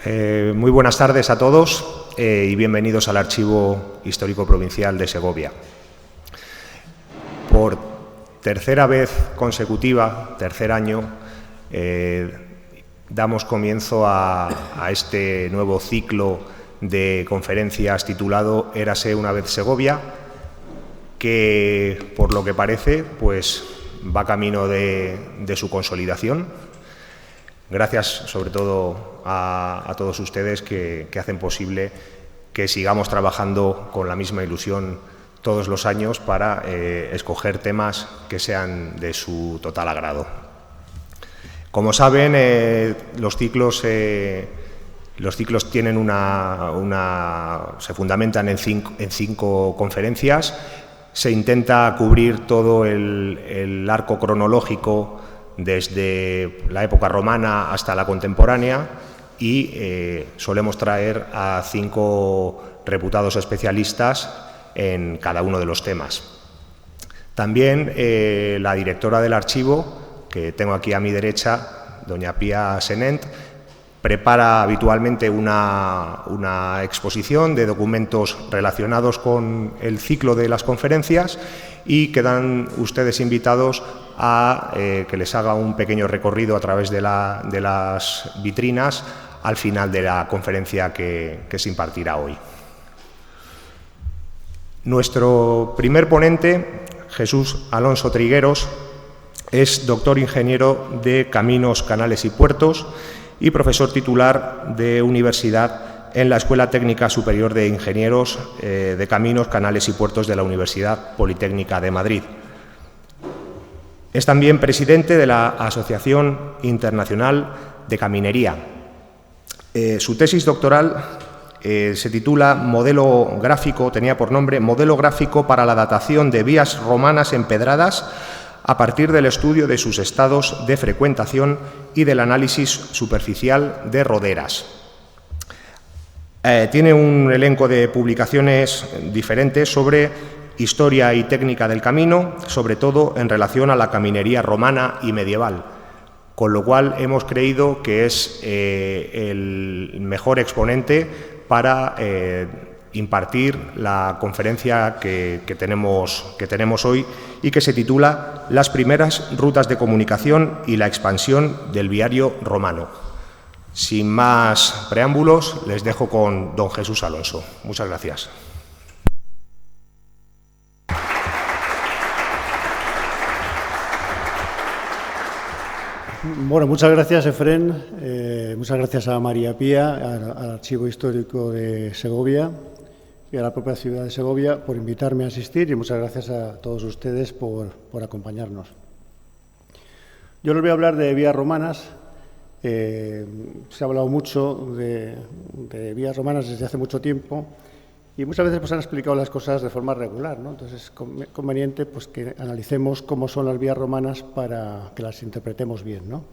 Muy buenas tardes a todos y bienvenidos al Archivo Histórico Provincial de Segovia. Por tercera vez consecutiva, tercer año, damos comienzo a este nuevo ciclo de conferencias titulado Érase una vez Segovia, que por lo que parece pues va camino de su consolidación. Gracias sobre todo a todos ustedes que hacen posible que sigamos trabajando con la misma ilusión todos los años para escoger temas que sean de su total agrado. Como saben, los ciclos tienen se fundamentan en cinco conferencias. Se intenta cubrir todo el arco cronológico desde la época romana hasta la contemporánea y solemos traer a 5 reputados especialistas en cada uno de los temas. También la directora del archivo, que tengo aquí a mi derecha, doña Pía Senent, prepara habitualmente una exposición de documentos relacionados con el ciclo de las conferencias y quedan ustedes invitados a que les haga un pequeño recorrido a través de las vitrinas al final de la conferencia que se impartirá hoy. Nuestro primer ponente, Jesús Alonso Trigueros, es doctor ingeniero de Caminos, Canales y Puertos y profesor titular de universidad en la Escuela Técnica Superior de Ingenieros de Caminos, Canales y Puertos de la Universidad Politécnica de Madrid. Es también presidente de la Asociación Internacional de Caminería. Su tesis doctoral se titula Modelo Gráfico, tenía por nombre Modelo Gráfico para la datación de vías romanas empedradas a partir del estudio de sus estados de frecuentación y del análisis superficial de roderas. Tiene un elenco de publicaciones diferentes sobre historia y técnica del camino, sobre todo en relación a la caminería romana y medieval, con lo cual hemos creído que es el mejor exponente para impartir la conferencia que tenemos hoy y que se titula Las primeras rutas de comunicación y la expansión del viario romano. Sin más preámbulos, les dejo con don Jesús Alonso. Muchas gracias. Bueno, muchas gracias, Efrén. Muchas gracias a María Pía, al Archivo Histórico de Segovia y a la propia ciudad de Segovia por invitarme a asistir y muchas gracias a todos ustedes por acompañarnos. Yo les voy a hablar de vías romanas. Se ha hablado mucho de vías romanas desde hace mucho tiempo y muchas veces pues, han explicado las cosas de forma regular, ¿no? Entonces es conveniente pues, que analicemos cómo son las vías romanas para que las interpretemos bien, ¿no?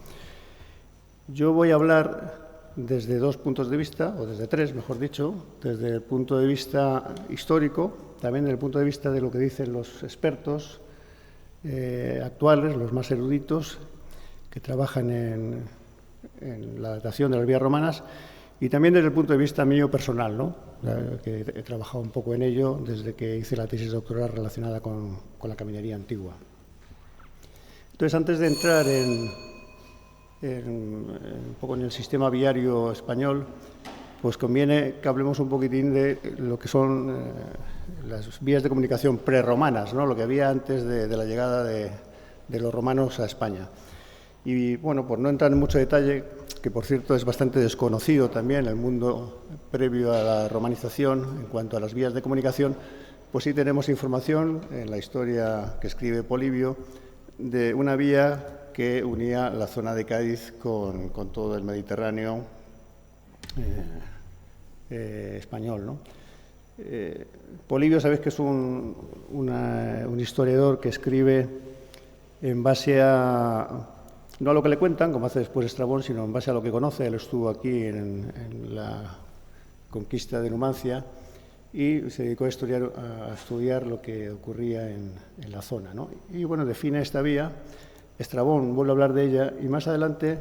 Yo voy a hablar desde 2 puntos de vista, o desde 3, mejor dicho, desde el punto de vista histórico, también desde el punto de vista de lo que dicen los expertos actuales, los más eruditos, que trabajan en la datación de las vías romanas, y también desde el punto de vista mío personal, ¿no? Que he trabajado un poco en ello desde que hice la tesis doctoral relacionada con la caminería antigua. Entonces, antes de entrar un poco en el sistema viario español, pues conviene que hablemos un poquitín de lo que son las vías de comunicación prerromanas, ¿no? Lo que había antes de la llegada de los romanos a España. Y bueno, por no entrar en mucho detalle, que por cierto es bastante desconocido también el mundo previo a la romanización en cuanto a las vías de comunicación, pues sí tenemos información en la historia que escribe Polibio de una vía que unía la zona de Cádiz con todo el Mediterráneo español, ¿no? Polibio, sabéis que es un historiador que escribe en base no a lo que le cuentan, como hace después Estrabón, sino en base a lo que conoce. Él estuvo aquí en la conquista de Numancia y se dedicó a estudiar lo que ocurría en la zona, ¿no? Y bueno, define esta vía. Estrabón vuelve a hablar de ella y más adelante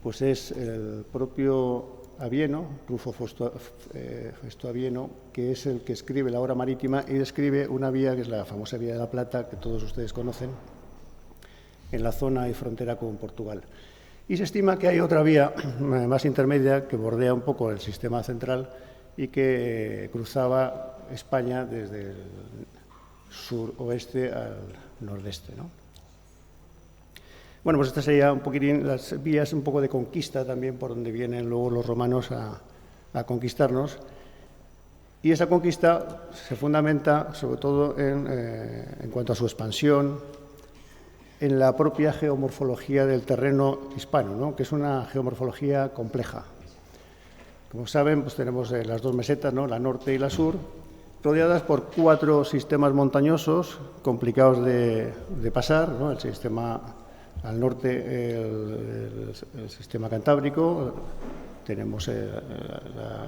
pues es el propio Avieno, Rufo Festo Avieno, que es el que escribe la obra marítima y describe una vía que es la famosa Vía de la Plata, que todos ustedes conocen, en la zona y frontera con Portugal. Y se estima que hay otra vía más intermedia que bordea un poco el sistema central y que cruzaba España desde el suroeste al nordeste, ¿no? Bueno, pues estas serían un poquitín las vías un poco de conquista también por donde vienen luego los romanos a conquistarnos. Y esa conquista se fundamenta sobre todo en cuanto a su expansión, en la propia geomorfología del terreno hispano, ¿no? Que es una geomorfología compleja. Como saben, pues tenemos las dos mesetas, ¿no? La norte y la sur, rodeadas por 4 sistemas montañosos complicados de pasar, ¿no? El sistema al norte, el sistema cantábrico, tenemos el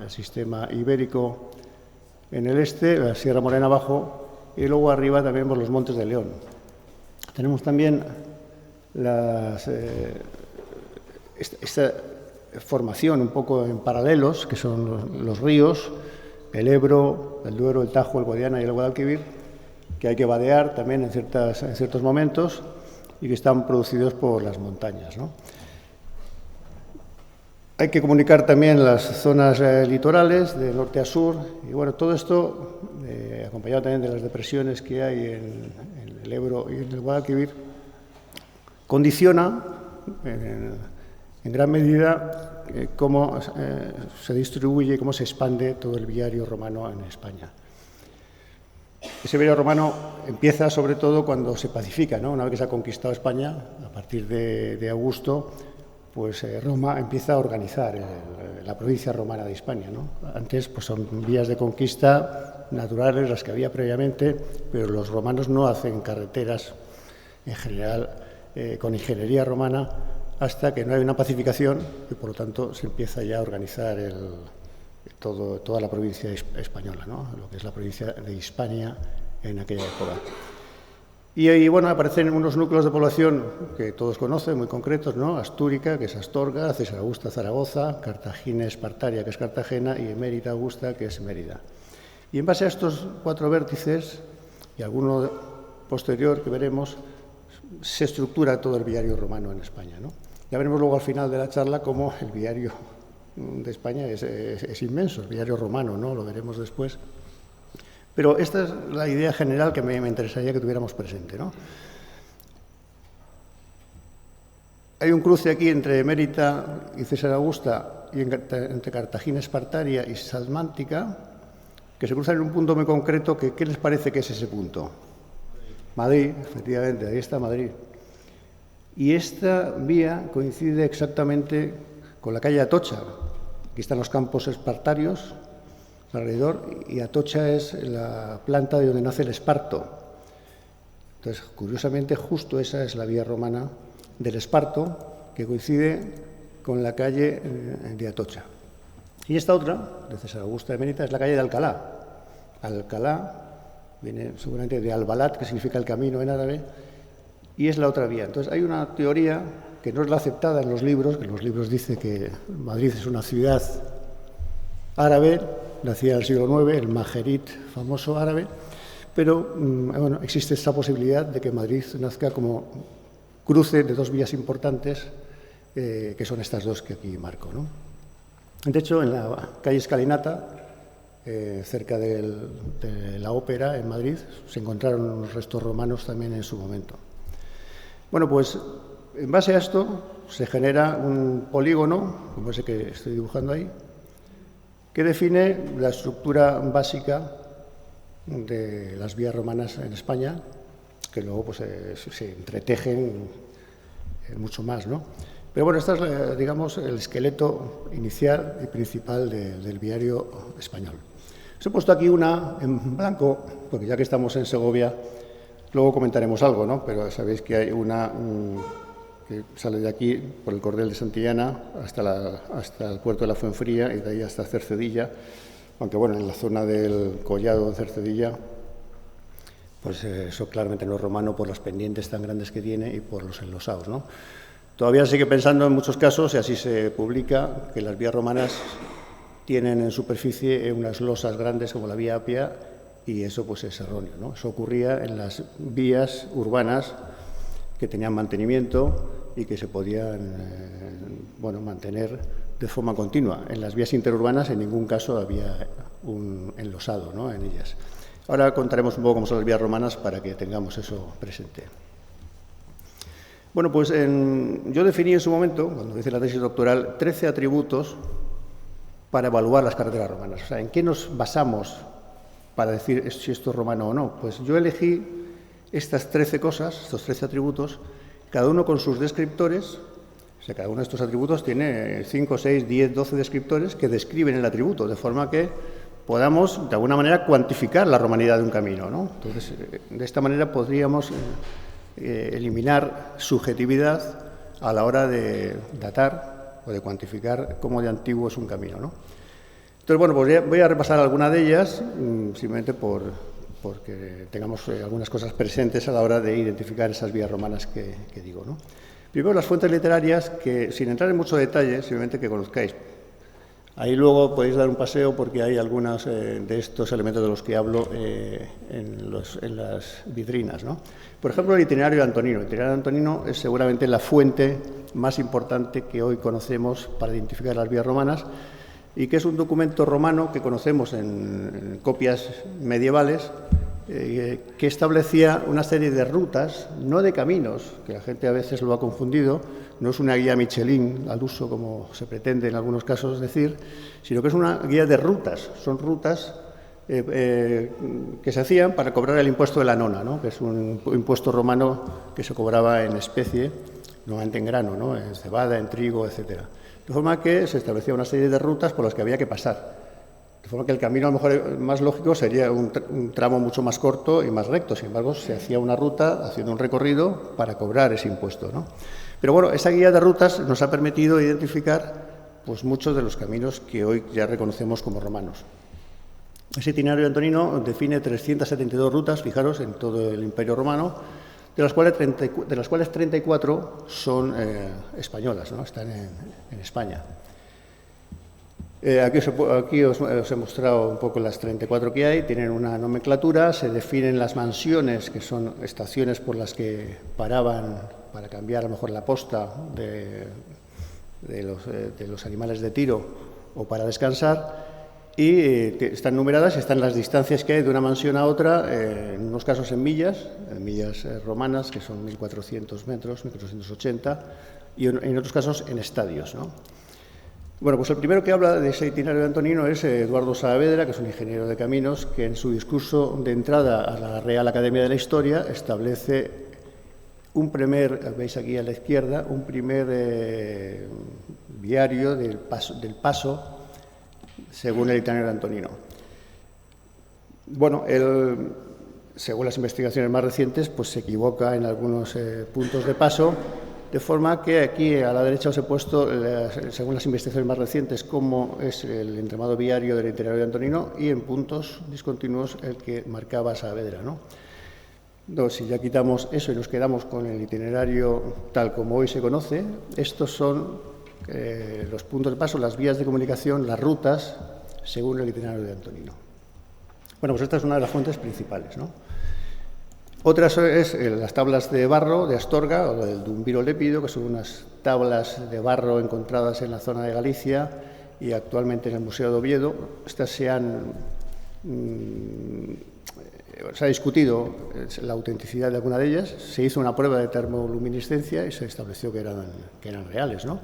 sistema ibérico en el este, la Sierra Morena abajo, y luego arriba también por los Montes de León. Tenemos también esta formación un poco en paralelos, que son los ríos, el Ebro, el Duero, el Tajo, el Guadiana y el Guadalquivir, que hay que vadear también en ciertos momentos y que están producidos por las montañas, ¿no? Hay que comunicar también las zonas litorales de norte a sur y bueno, todo esto acompañado también de las depresiones que hay en el Ebro y en el Guadalquivir, condiciona en gran medida cómo se distribuye y cómo se expande todo el viario romano en España. Ese viario romano empieza sobre todo cuando se pacifica, ¿no? Una vez que se ha conquistado España, a partir de Augusto, pues Roma empieza a organizar la provincia romana de Hispania, ¿no? Antes pues son vías de conquista naturales las que había previamente, pero los romanos no hacen carreteras en general con ingeniería romana hasta que no hay una pacificación y por lo tanto se empieza ya a organizar toda la provincia española, ¿no? Lo que es la provincia de Hispania en aquella época. Y ahí, bueno, aparecen unos núcleos de población que todos conocen, muy concretos, ¿no? Astúrica, que es Astorga, César Augusta, Zaragoza, Cartagina Espartaria, que es Cartagena, y Emérita Augusta, que es Mérida. Y en base a estos 4 vértices, y alguno posterior que veremos, se estructura todo el viario romano en España, ¿no? Ya veremos luego al final de la charla cómo el viario de España es inmenso, el viario romano, ¿no? Lo veremos después. Pero esta es la idea general que me interesaría que tuviéramos presente, ¿no? Hay un cruce aquí entre Emérita y César Augusta y entre Cartagina Espartaria y Salmántica, que se cruzan en un punto muy concreto. ¿Qué les parece que es ese punto? Madrid, efectivamente, ahí está Madrid. Y esta vía coincide exactamente con la calle Atocha. Aquí están los campos espartarios alrededor y Atocha es la planta de donde nace el esparto. Entonces, curiosamente, justo esa es la vía romana del esparto que coincide con la calle de Atocha. Y esta otra, de César Augusta de Mérida, es la calle de Alcalá. Alcalá viene seguramente de Albalat, que significa el camino en árabe, y es la otra vía. Entonces, hay una teoría que no es la aceptada en los libros, que en los libros dice que Madrid es una ciudad árabe, nacida en el siglo IX, el Majerit famoso árabe, pero bueno, existe esta posibilidad de que Madrid nazca como cruce de 2 vías importantes, que son estas 2 que aquí marco, ¿no? De hecho, en la calle Escalinata, cerca de la Ópera en Madrid, se encontraron unos restos romanos también en su momento. Bueno, pues en base a esto se genera un polígono, como ese que estoy dibujando ahí, que define la estructura básica de las vías romanas en España, que luego pues, se entretejen mucho más, ¿no? Pero bueno, este es, digamos, el esqueleto inicial y principal del viario español. Os he puesto aquí una en blanco, porque ya que estamos en Segovia, luego comentaremos algo, ¿no? Pero sabéis que hay una que sale de aquí por el Cordel de Santillana hasta el puerto de la Fuenfría y de ahí hasta Cercedilla, aunque bueno, en la zona del collado de Cercedilla, pues eso claramente no es romano por las pendientes tan grandes que tiene y por los enlosados, ¿no? Todavía se sigue pensando en muchos casos, y así se publica, que las vías romanas tienen en superficie unas losas grandes como la vía Apia, y eso pues es erróneo, ¿no? Eso ocurría en las vías urbanas que tenían mantenimiento y que se podían mantener de forma continua. En las vías interurbanas en ningún caso había un enlosado, ¿no?, en ellas. Ahora contaremos un poco cómo son las vías romanas para que tengamos eso presente. Bueno, pues yo definí en su momento, cuando hice la tesis doctoral, 13 atributos para evaluar las carreteras romanas. O sea, ¿en qué nos basamos para decir si esto es romano o no? Pues yo elegí estas 13 cosas, estos 13 atributos, cada uno con sus descriptores. O sea, cada uno de estos atributos tiene 5, 6, 10, 12 descriptores que describen el atributo, de forma que podamos, de alguna manera, cuantificar la romanidad de un camino, ¿no? Entonces, de esta manera podríamos eliminar subjetividad a la hora de datar o de cuantificar cómo de antiguo es un camino, ¿no? Entonces, bueno, pues voy a repasar alguna de ellas, simplemente porque tengamos algunas cosas presentes a la hora de identificar esas vías romanas que digo, ¿no? Primero, las fuentes literarias, que sin entrar en mucho detalle, simplemente que conozcáis. Ahí luego podéis dar un paseo porque hay algunos de estos elementos de los que hablo en las vitrinas, ¿no? Por ejemplo, el itinerario de Antonino. El itinerario de Antonino es seguramente la fuente más importante que hoy conocemos para identificar las vías romanas, y que es un documento romano que conocemos en copias medievales, que establecía una serie de rutas, no de caminos, que la gente a veces lo ha confundido. No es una guía Michelin al uso, como se pretende en algunos casos decir, sino que es una guía de rutas. Son rutas que se hacían para cobrar el impuesto de la nona, ¿no?, que es un impuesto romano que se cobraba en especie, normalmente en grano, ¿no?, en cebada, en trigo, etcétera. De forma que se establecía una serie de rutas por las que había que pasar. De forma que el camino a lo mejor más lógico sería un tramo mucho más corto y más recto. Sin embargo, se hacía una ruta haciendo un recorrido para cobrar ese impuesto, ¿no? Pero bueno, esa guía de rutas nos ha permitido identificar pues muchos de los caminos que hoy ya reconocemos como romanos. Ese itinerario de Antonino define 372 rutas, fijaros, en todo el Imperio Romano, de las cuales 34 son españolas, ¿no?, están en España. Aquí os he mostrado un poco las 34 que hay. Tienen una nomenclatura, se definen las mansiones, que son estaciones por las que paraban para cambiar a lo mejor la posta de los animales de tiro o para descansar, y están numeradas y están las distancias que hay de una mansión a otra, en unos casos en millas romanas, que son 1.400 metros, 1.480, y en otros casos en estadios, ¿no? Bueno, pues el primero que habla de ese itinerario de Antonino es Eduardo Saavedra, que es un ingeniero de caminos, que en su discurso de entrada a la Real Academia de la Historia establece veis aquí a la izquierda, un primer viario del paso según el itinerario de Antonino. Bueno, él, según las investigaciones más recientes, pues se equivoca en algunos puntos de paso, de forma que aquí a la derecha os he puesto, según las investigaciones más recientes, cómo es el entramado viario del itinerario de Antonino, y en puntos discontinuos el que marcaba Saavedra, ¿no? Entonces, si ya quitamos eso y nos quedamos con el itinerario tal como hoy se conoce, estos son los puntos de paso, las vías de comunicación, las rutas, según el itinerario de Antonino. Bueno, pues esta es una de las fuentes principales, ¿no? Otra es las tablas de barro de Astorga, o del Dumbiro Lépido, que son unas tablas de barro encontradas en la zona de Galicia y actualmente en el Museo de Oviedo. Estas se ha discutido la autenticidad de alguna de ellas. Se hizo una prueba de termoluminiscencia y se estableció que eran reales, ¿no?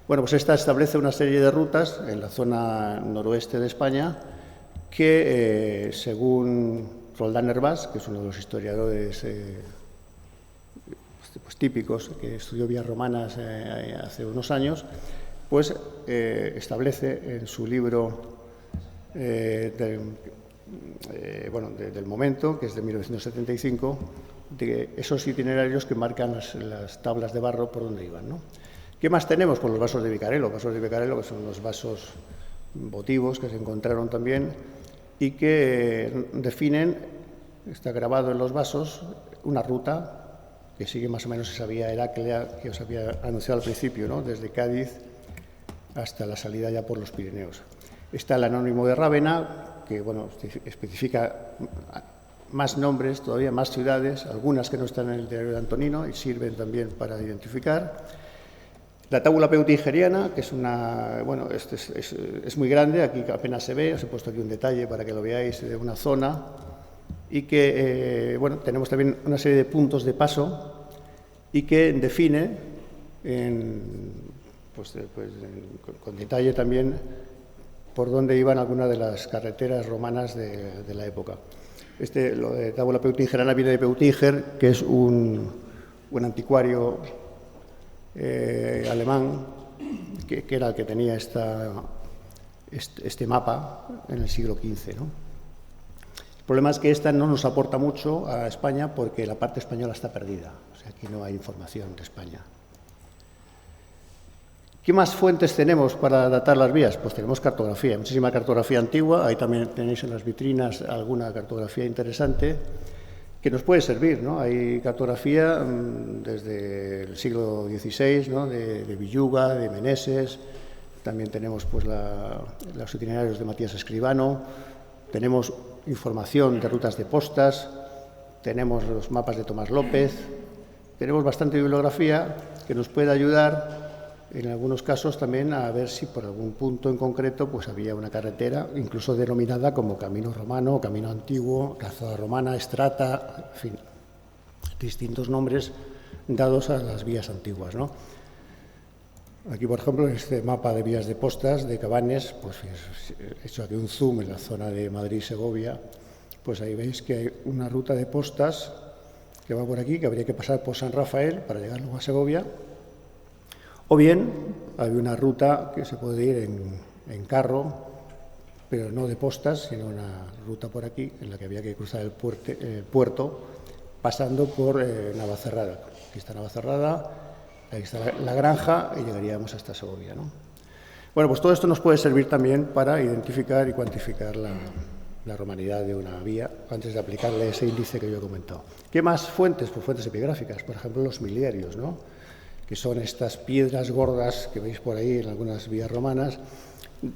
Bueno, pues esta establece una serie de rutas en la zona noroeste de España que, según Roldán Hervás, que es uno de los historiadores típicos, que estudió vías romanas hace unos años, pues establece en su libro del momento, que es de 1975, de esos itinerarios que marcan las tablas de barro por donde iban, ¿no? ¿Qué más tenemos? Pues los vasos de Vicarelo. Vasos de Vicarelo, que son los vasos votivos que se encontraron también y que definen, está grabado en los vasos, una ruta que sigue más o menos esa vía heráclea que os había anunciado al principio, ¿no? Desde Cádiz hasta la salida ya por los Pirineos. Está el anónimo de Rávena, que bueno, especifica más nombres, todavía más ciudades, algunas que no están en el diario de Antonino y sirven también para identificar. La tábula peutingeriana, que es una, bueno, es muy grande, aquí apenas se ve, os he puesto aquí un detalle para que lo veáis de una zona, y que, bueno, tenemos también una serie de puntos de paso y que define, con detalle también, por dónde iban algunas de las carreteras romanas de la época. Lo de tábula peutingeriana viene de Peutinger, que es un anticuario alemán que era el que tenía este mapa en el siglo XV, ¿no? El problema es que esta no nos aporta mucho a España porque la parte española está perdida, o sea, aquí no hay información de España. ¿Qué más fuentes tenemos para datar las vías? Pues tenemos cartografía, muchísima cartografía antigua, ahí también tenéis en las vitrinas alguna cartografía interesante que nos puede servir, ¿no? Hay cartografía desde el siglo XVI, ¿no? de Villuga, de Meneses, también tenemos pues, los itinerarios de Matías Escribano, tenemos información de rutas de postas, tenemos los mapas de Tomás López, tenemos bastante bibliografía que nos puede ayudar en algunos casos también a ver si por algún punto en concreto pues había una carretera, incluso denominada como Camino Romano, Camino Antiguo, Calzada Romana, Estrata, en fin, distintos nombres dados a las vías antiguas, ¿no? Aquí, por ejemplo, en este mapa de vías de postas de Cabanes, pues he hecho aquí un zoom en la zona de Madrid-Segovia, pues ahí veis que hay una ruta de postas que va por aquí, que habría que pasar por San Rafael para llegar luego a Segovia. O bien, hay una ruta que se puede ir en carro, pero no de postas, sino una ruta por aquí, en la que había que cruzar el puerto, pasando por Navacerrada. Aquí está Navacerrada, ahí está la granja y llegaríamos hasta Segovia, ¿no? Bueno, pues todo esto nos puede servir también para identificar y cuantificar la romanidad de una vía antes de aplicarle ese índice que yo he comentado. ¿Qué más fuentes? Pues fuentes epigráficas, por ejemplo, los miliarios, ¿no? Que son estas piedras gordas que veis por ahí en algunas vías romanas,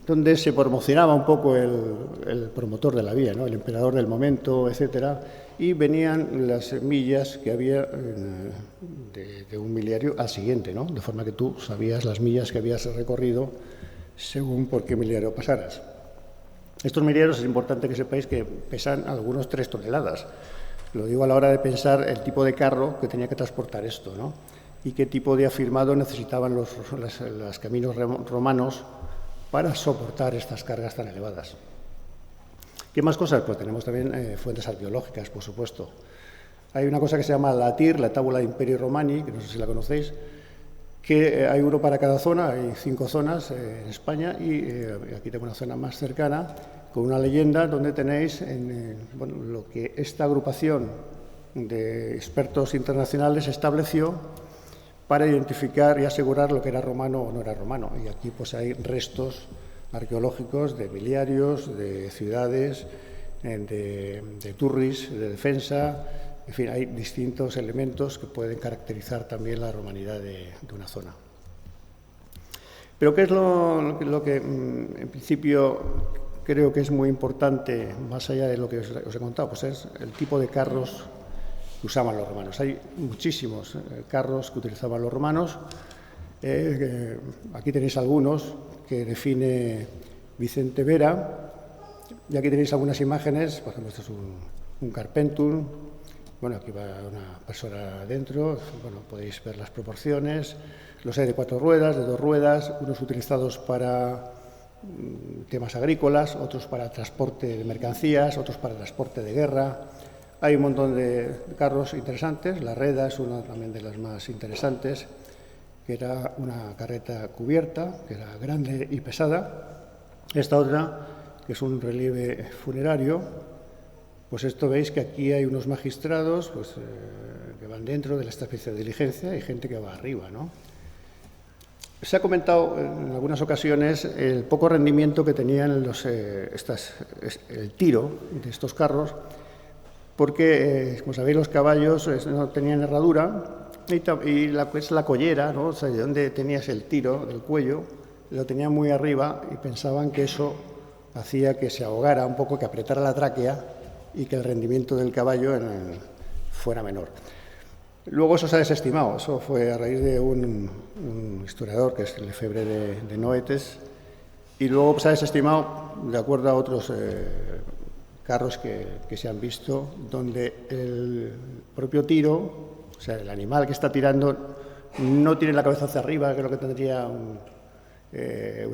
donde se promocionaba un poco el promotor de la vía, ¿no? El emperador del momento, etcétera, y venían las millas que había de un miliario al siguiente, ¿no? De forma que tú sabías las millas que habías recorrido según por qué miliario pasaras. Estos miliarios es importante que sepáis que pesan algunos 3 toneladas. Lo digo a la hora de pensar el tipo de carro que tenía que transportar esto, ¿no? Y qué tipo de afirmado necesitaban los caminos romanos para soportar estas cargas tan elevadas. ¿Qué más cosas? Pues tenemos también fuentes arqueológicas, por supuesto. Hay una cosa que se llama la TIR, la Tabula Imperii Romani, que no sé si la conocéis, que hay uno para cada zona, hay 5 zonas en España, y aquí tengo una zona más cercana, con una leyenda donde tenéis bueno, lo que esta agrupación de expertos internacionales estableció para identificar y asegurar lo que era romano o no era romano. Y aquí pues hay restos arqueológicos de miliarios, de ciudades, de turris, de defensa, en fin, hay distintos elementos que pueden caracterizar también la romanidad de una zona. Pero ¿qué es lo que en principio creo que es muy importante, más allá de lo que os he contado? Pues es el tipo de carros que usaban los romanos. Hay muchísimos carros que utilizaban los romanos. Aquí tenéis algunos que define Vicente Vera, y aquí tenéis algunas imágenes. Por ejemplo, esto es un Carpentum. Bueno, aquí va una persona adentro. Bueno, podéis ver las proporciones. Los hay de 4 ruedas, de 2 ruedas, unos utilizados para temas agrícolas, otros para transporte de mercancías, otros para transporte de guerra. Hay un montón de carros interesantes. La Reda es una también de las más interesantes, que era una carreta cubierta, que era grande y pesada. Esta otra, que es un relieve funerario, pues esto veis que aquí hay unos magistrados pues, que van dentro de esta especie de diligencia y gente que va arriba, ¿no? Se ha comentado en algunas ocasiones el poco rendimiento que tenían el tiro de estos carros, porque, como sabéis, los caballos no tenían herradura y la collera, ¿no? O sea, de donde tenías el tiro del cuello, lo tenían muy arriba y pensaban que eso hacía que se ahogara un poco, que apretara la tráquea y que el rendimiento del caballo fuera menor. Luego eso se ha desestimado, eso fue a raíz de un historiador que es Lefebvre de Noetes, y luego se ha desestimado de acuerdo a otros carros que se han visto, donde el propio tiro, o sea, el animal que está tirando, no tiene la cabeza hacia arriba, que es lo que tendría un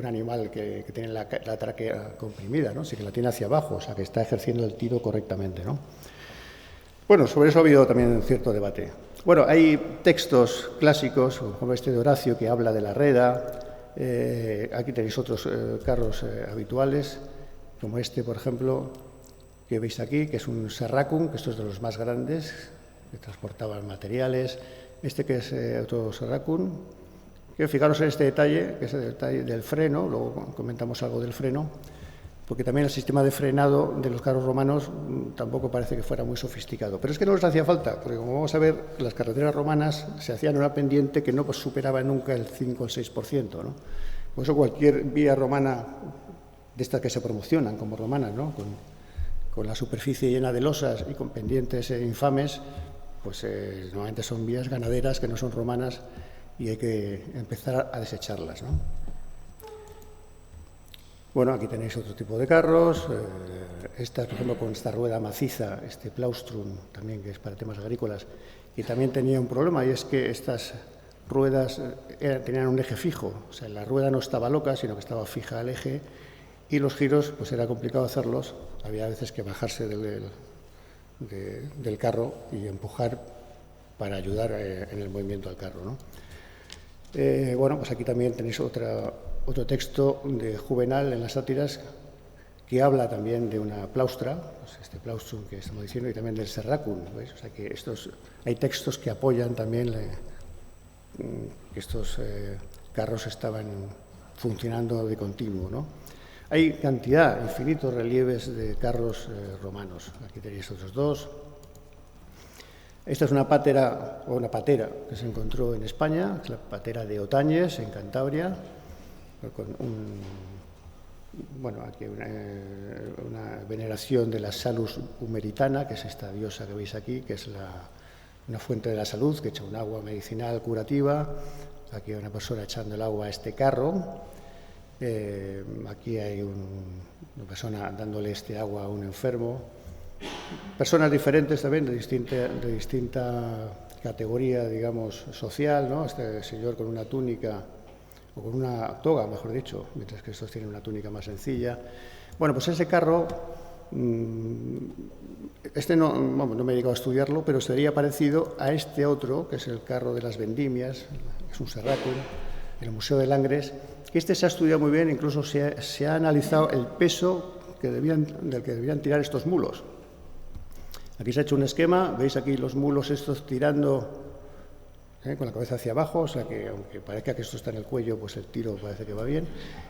animal que tiene la tráquea comprimida, ¿no? Sí que la tiene hacia abajo, o sea, que está ejerciendo el tiro correctamente, ¿no? Bueno, sobre eso ha habido también cierto debate. Bueno, hay textos clásicos, como este de Horacio, que habla de la reda. Aquí tenéis otros carros habituales, como este, por ejemplo, que veis aquí, que es un Serracum, que esto es de los más grandes, que transportaban materiales. Este que es otro Serracum, que fijaros en este detalle, que es el detalle del freno, luego comentamos algo del freno, porque también el sistema de frenado de los carros romanos tampoco parece que fuera muy sofisticado. Pero es que no les hacía falta, porque como vamos a ver, las carreteras romanas se hacían en una pendiente que no superaba nunca el 5 o el 6%, ¿no? Por eso cualquier vía romana, de estas que se promocionan como romanas, ¿no? Con la superficie llena de losas y con pendientes infames, pues normalmente son vías ganaderas que no son romanas y hay que empezar a desecharlas, ¿no? Bueno, aquí tenéis otro tipo de carros, esta, por ejemplo, con esta rueda maciza, este plaustrum, también que es para temas agrícolas, y también tenía un problema, y es que estas ruedas tenían un eje fijo, o sea, la rueda no estaba loca, sino que estaba fija al eje, y los giros, pues era complicado hacerlos, había veces que bajarse del carro y empujar para ayudar en el movimiento del carro, ¿no? Bueno, pues aquí también tenéis otro texto de Juvenal en las sátiras que habla también de una plaustra, pues este plaustrum que estamos diciendo, y también del Serracum, ¿veis? O sea que hay textos que apoyan también que estos carros estaban funcionando de continuo, ¿no? Hay cantidad, infinitos relieves de carros romanos. Aquí tenéis otros dos. Esta es una patera que se encontró en España, es la patera de Otañes, en Cantabria, con aquí una veneración de la Salus Humeritana, que es esta diosa que veis aquí, que es una fuente de la salud, que echa un agua medicinal curativa. Aquí hay una persona echando el agua a este carro. Aquí hay una persona dándole este agua a un enfermo. Personas diferentes también, de distinta categoría, digamos, social, ¿no? Este señor con una túnica, o con una toga, mejor dicho, mientras que estos tienen una túnica más sencilla. Bueno, pues ese carro, no me he dedicado a estudiarlo, pero sería parecido a este otro, que es el carro de las vendimias, es un Serracum, en el Museo de Langres, que este se ha estudiado muy bien, incluso se ha analizado el peso del que debían tirar estos mulos. Aquí se ha hecho un esquema, veis aquí los mulos estos tirando con la cabeza hacia abajo, o sea que aunque parezca que esto está en el cuello, pues el tiro parece que va bien.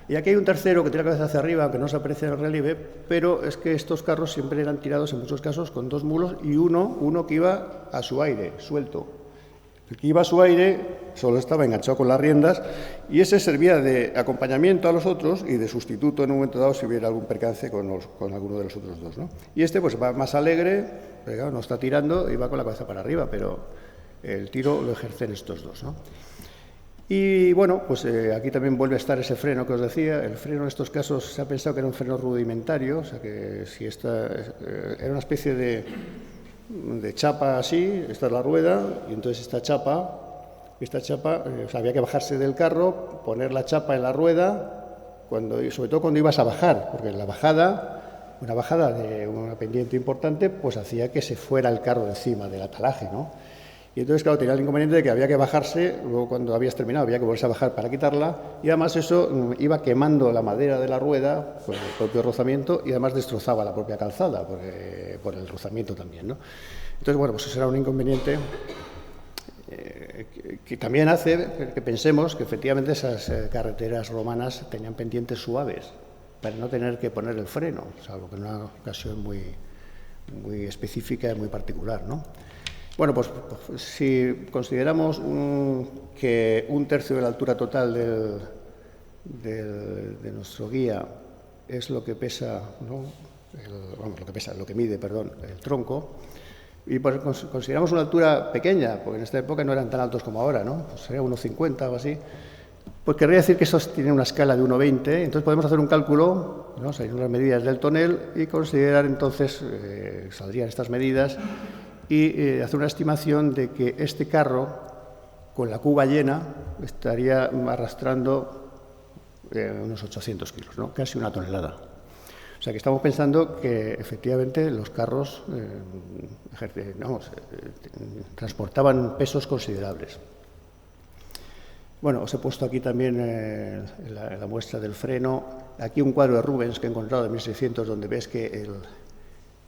Y aquí hay un tercero que tira la cabeza hacia arriba, aunque no se aprecia en el relieve, pero es que estos carros siempre eran tirados en muchos casos con dos mulos y uno que iba a su aire, suelto. El que iba a su aire solo estaba enganchado con las riendas y ese servía de acompañamiento a los otros y de sustituto en un momento dado si hubiera algún percance con alguno de los otros dos, ¿no? Y este pues va más alegre, pero claro, no está tirando y va con la cabeza para arriba, pero el tiro lo ejercen estos dos, ¿no? Y bueno, pues aquí también vuelve a estar ese freno que os decía. El freno en estos casos se ha pensado que era un freno rudimentario, o sea que si era una especie de chapa así, esta es la rueda, y entonces esta chapa, había que bajarse del carro, poner la chapa en la rueda, sobre todo cuando ibas a bajar, porque en la bajada, una bajada de una pendiente importante, pues hacía que se fuera el carro encima del atalaje, ¿no? Y entonces, claro, tenía el inconveniente de que había que bajarse, luego cuando habías terminado había que volverse a bajar para quitarla, y además eso iba quemando la madera de la rueda por el propio rozamiento y además destrozaba la propia calzada por el rozamiento también, ¿no? Entonces, bueno, pues eso era un inconveniente que también hace que pensemos que efectivamente esas carreteras romanas tenían pendientes suaves para no tener que poner el freno, salvo que en una ocasión muy muy específica y muy particular, ¿no? Bueno, pues si consideramos que 1/3 de la altura total de nuestro guía es lo que pesa, ¿no? Lo que mide, perdón, el tronco, y pues consideramos una altura pequeña, porque en esta época no eran tan altos como ahora, ¿no? Pues sería 1,50 o así. Pues querría decir que estos tienen una escala de 1,20, entonces podemos hacer un cálculo, ¿no? Salieron las medidas del tonel y considerar entonces, saldrían estas medidas y hacer una estimación de que este carro, con la cuba llena, estaría arrastrando unos 800 kilos, ¿no? Casi 1 tonelada. O sea que estamos pensando que efectivamente los carros transportaban pesos considerables. Bueno, os he puesto aquí también la muestra del freno. Aquí un cuadro de Rubens que he encontrado de 1600, donde ves que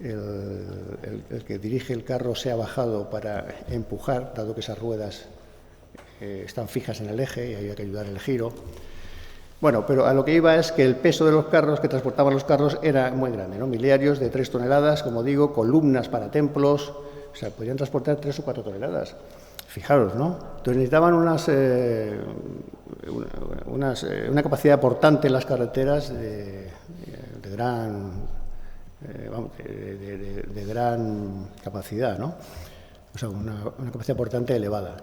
el que dirige el carro se ha bajado para empujar, dado que esas ruedas están fijas en el eje y hay que ayudar en el giro. Bueno, pero a lo que iba es que el peso de los carros que transportaban los carros era muy grande, ¿no? Miliarios de 3 toneladas, como digo, columnas para templos, o sea, podían transportar 3 o 4 toneladas. Fijaros, ¿no? Entonces necesitaban una capacidad portante en las carreteras de gran capacidad, ¿no? O sea, una capacidad portante elevada.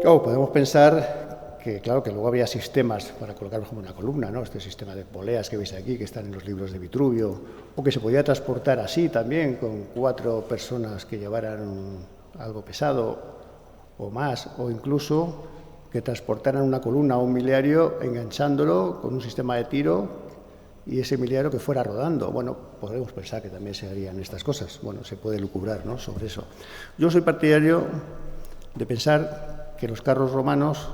Claro, podemos pensar que, claro, que luego había sistemas para colocarlos como una columna, ¿no? Este sistema de poleas que veis aquí, que están en los libros de Vitruvio, o que se podía transportar así también, con 4 personas que llevaran algo pesado o más, o incluso que transportaran una columna o un miliario enganchándolo con un sistema de tiro y ese miliario que fuera rodando. Bueno, podemos pensar que también se harían estas cosas. Bueno, se puede lucubrar, ¿no?, sobre eso. Yo soy partidario de pensar que los carros romanos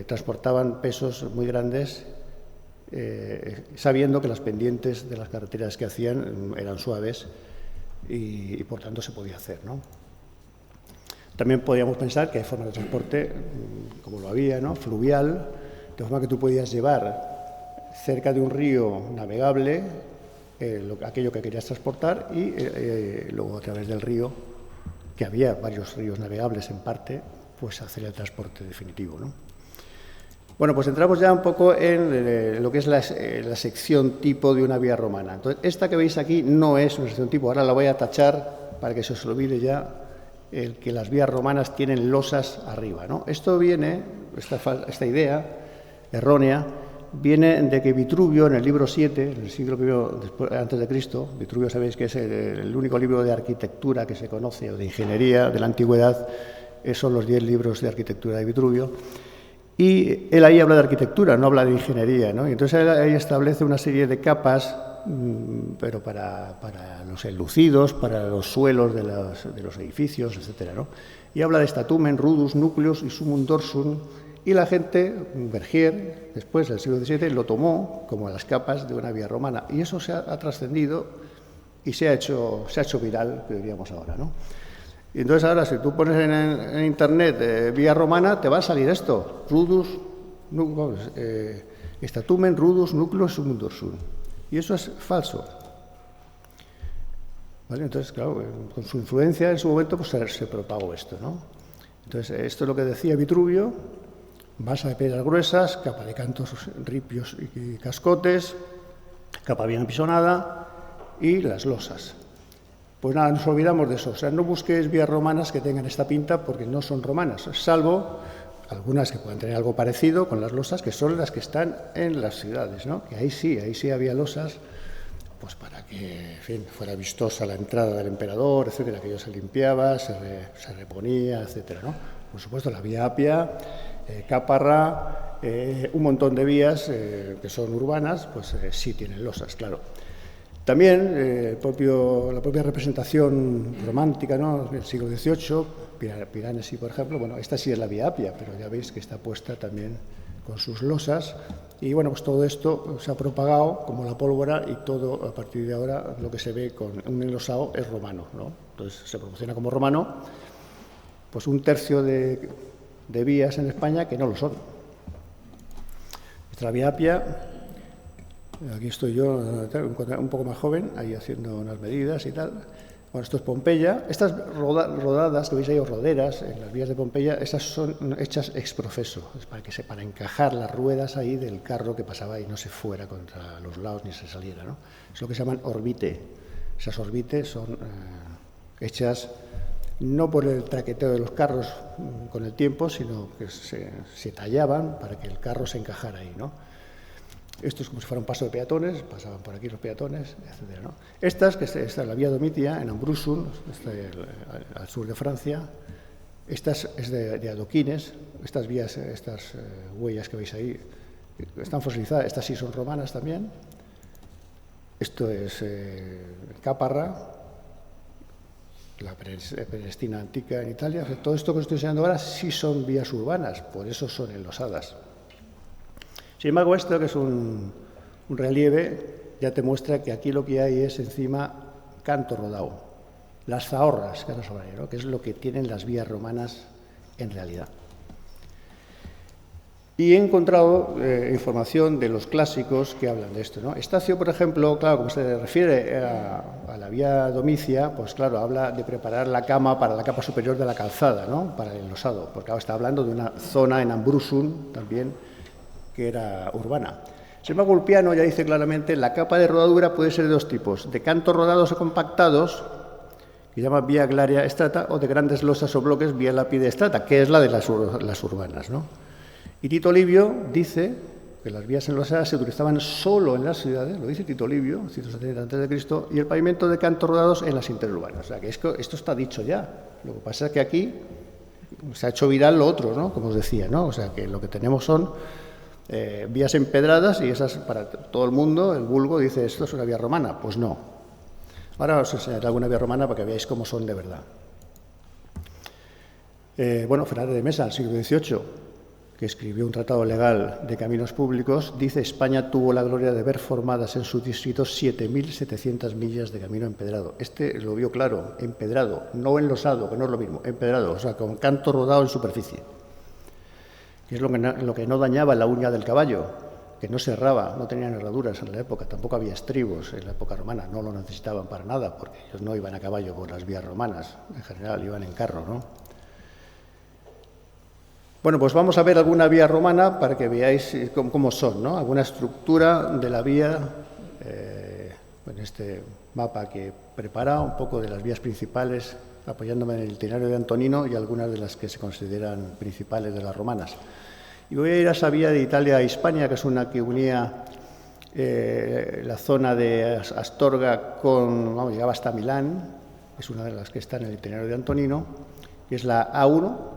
transportaban pesos muy grandes, sabiendo que las pendientes de las carreteras que hacían eran suaves y por tanto se podía hacer, ¿no? También podríamos pensar que hay formas de transporte, como lo había, ¿no?, fluvial, de forma que tú podías llevar cerca de un río navegable aquello que querías transportar y luego a través del río, que había varios ríos navegables en parte, pues hacer el transporte definitivo, ¿no? Bueno, pues entramos ya un poco en lo que es la sección tipo de una vía romana. Entonces, esta que veis aquí no es una sección tipo, ahora la voy a tachar para que se os olvide ya el que las vías romanas tienen losas arriba, ¿no? Esto viene, esta idea errónea, viene de que Vitruvio, en el libro 7, en el siglo I antes de Cristo, Vitruvio sabéis que es el único libro de arquitectura que se conoce, o de ingeniería de la antigüedad, son los 10 libros de arquitectura de Vitruvio, y él ahí habla de arquitectura, no habla de ingeniería, ¿no? Y entonces él ahí establece una serie de capas, pero para los enlucidos, para los suelos de los edificios, etcétera, ¿no? Y habla de statumen, rudus, núcleos y sumum dorsum, y la gente, Bergier, después del siglo XVII, lo tomó como las capas de una vía romana, y eso se ha trascendido y se ha hecho viral, que diríamos ahora, ¿no? Y entonces ahora, si tú pones en internet vía romana, te va a salir esto, rudus, statumen, rudus, núcleos, sumum dorsum. Y eso es falso. ¿Vale? Entonces, claro, con su influencia en su momento pues se propagó esto, ¿no? Entonces, esto es lo que decía Vitruvio: masa de piedras gruesas, capa de cantos, ripios y cascotes, capa bien apisonada y las losas. Pues nada, nos olvidamos de eso. O sea, no busquéis vías romanas que tengan esta pinta porque no son romanas, salvo algunas que puedan tener algo parecido con las losas, que son las que están en las ciudades, ¿no? Que ahí sí había losas, pues para que, en fin, fuera vistosa la entrada del emperador, etcétera, que ello se limpiaba, se reponía, etcétera, ¿no? Por supuesto, la vía Apia, Caparra, un montón de vías que son urbanas, pues sí tienen losas, claro. También la propia representación romántica, ¿no?, del siglo XVIII, Piranesi, por ejemplo, bueno, esta sí es la vía Apia, pero ya veis que está puesta también con sus losas, y bueno, pues todo esto se ha propagado como la pólvora, y todo, a partir de ahora, lo que se ve con un enlosado es romano, ¿no? Entonces se promociona como romano, pues 1/3 de vías en España que no lo son. Nuestra vía Apia, Aquí estoy yo, un poco más joven, ahí haciendo unas medidas y tal. Bueno, esto es Pompeya. Estas rodadas que veis ahí, o roderas, en las vías de Pompeya, esas son hechas ex profeso, es para encajar las ruedas ahí del carro que pasaba y no se fuera contra los lados ni se saliera, ¿no? Es lo que se llaman orbite. Esas orbites son hechas no por el traqueteo de los carros con el tiempo, sino que se tallaban para que el carro se encajara ahí, ¿no? Esto es como si fuera un paso de peatones, pasaban por aquí los peatones, etc., ¿no? Estas, que esta es la vía Domitia, en Ambrusum, al sur de Francia. Estas es de adoquines. Estas vías, estas huellas que veis ahí, están fosilizadas. Estas sí son romanas también. Esto es Caparra, la Prenestina antica en Italia. O sea, todo esto que os estoy enseñando ahora sí son vías urbanas, por eso son enlosadas. Sin embargo, esto, que es un relieve, ya te muestra que aquí lo que hay es encima canto rodado, las zahorras, que ahora sobre, ¿no? Que es lo que tienen las vías romanas en realidad. Y he encontrado información de los clásicos que hablan de esto, ¿no? Estacio, por ejemplo, claro, como se refiere a la vía Domicia, pues claro, habla de preparar la cama para la capa superior de la calzada, ¿no? Para el enlosado, porque ahora está hablando de una zona en Ambrusum también, que era urbana. Sin embargo, Ulpiano ya dice claramente la capa de rodadura puede ser de dos tipos: de cantos rodados o compactados, que llama vía glaria strata, o de grandes losas o bloques, vía lapide strata, que es la de las urbanas, ¿no? Y Tito Livio dice que las vías enlosadas se utilizaban solo en las ciudades, lo dice Tito Livio, 170 a.C., y el pavimento de cantos rodados en las interurbanas. O sea, que esto está dicho ya. Lo que pasa es que aquí se ha hecho viral lo otro, ¿no? Como os decía, ¿no? O sea, que lo que tenemos son vías empedradas, y esas para todo el mundo, el vulgo dice, esto es una vía romana. Pues no. Ahora os enseñaré alguna vía romana para que veáis cómo son de verdad. Bueno, Fernández de Mesa, al siglo XVIII, que escribió un tratado legal de caminos públicos, dice: España tuvo la gloria de ver formadas en sus distritos 7.700 millas de camino empedrado. Este lo vio claro, empedrado, no enlosado, que no es lo mismo, empedrado, o sea, con canto rodado en superficie, que es lo que no dañaba la uña del caballo, que no se erraba, no tenían herraduras en la época, tampoco había estribos en la época romana, no lo necesitaban para nada, porque ellos no iban a caballo por las vías romanas, en general iban en carro, ¿no? Bueno, pues vamos a ver alguna vía romana para que veáis cómo son, ¿no? Alguna estructura de la vía, en este mapa que he preparado, un poco de las vías principales, apoyándome en el itinerario de Antonino y algunas de las que se consideran principales de las romanas. Y voy a ir a esa vía de Italia a Hispania, que es una que unía la zona de Astorga llegaba hasta Milán, es una de las que está en el itinerario de Antonino, que es la A1.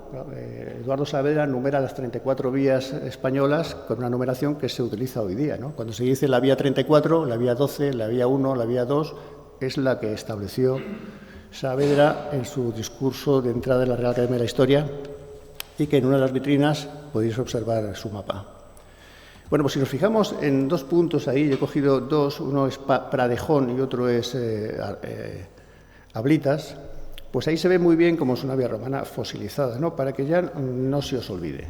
Eduardo Saavedra numera las 34 vías españolas con una numeración que se utiliza hoy día, ¿no? Cuando se dice la vía 34, la vía 12, la vía 1, la vía 2, es la que estableció Saavedra en su discurso de entrada en la Real Academia de la Historia, y que en una de las vitrinas podéis observar su mapa. Bueno, pues si nos fijamos en dos puntos ahí, yo he cogido dos, uno es Pradejón y otro es Ablitas. Pues ahí se ve muy bien cómo es una vía romana fosilizada, ¿no? Para que ya no se os olvide.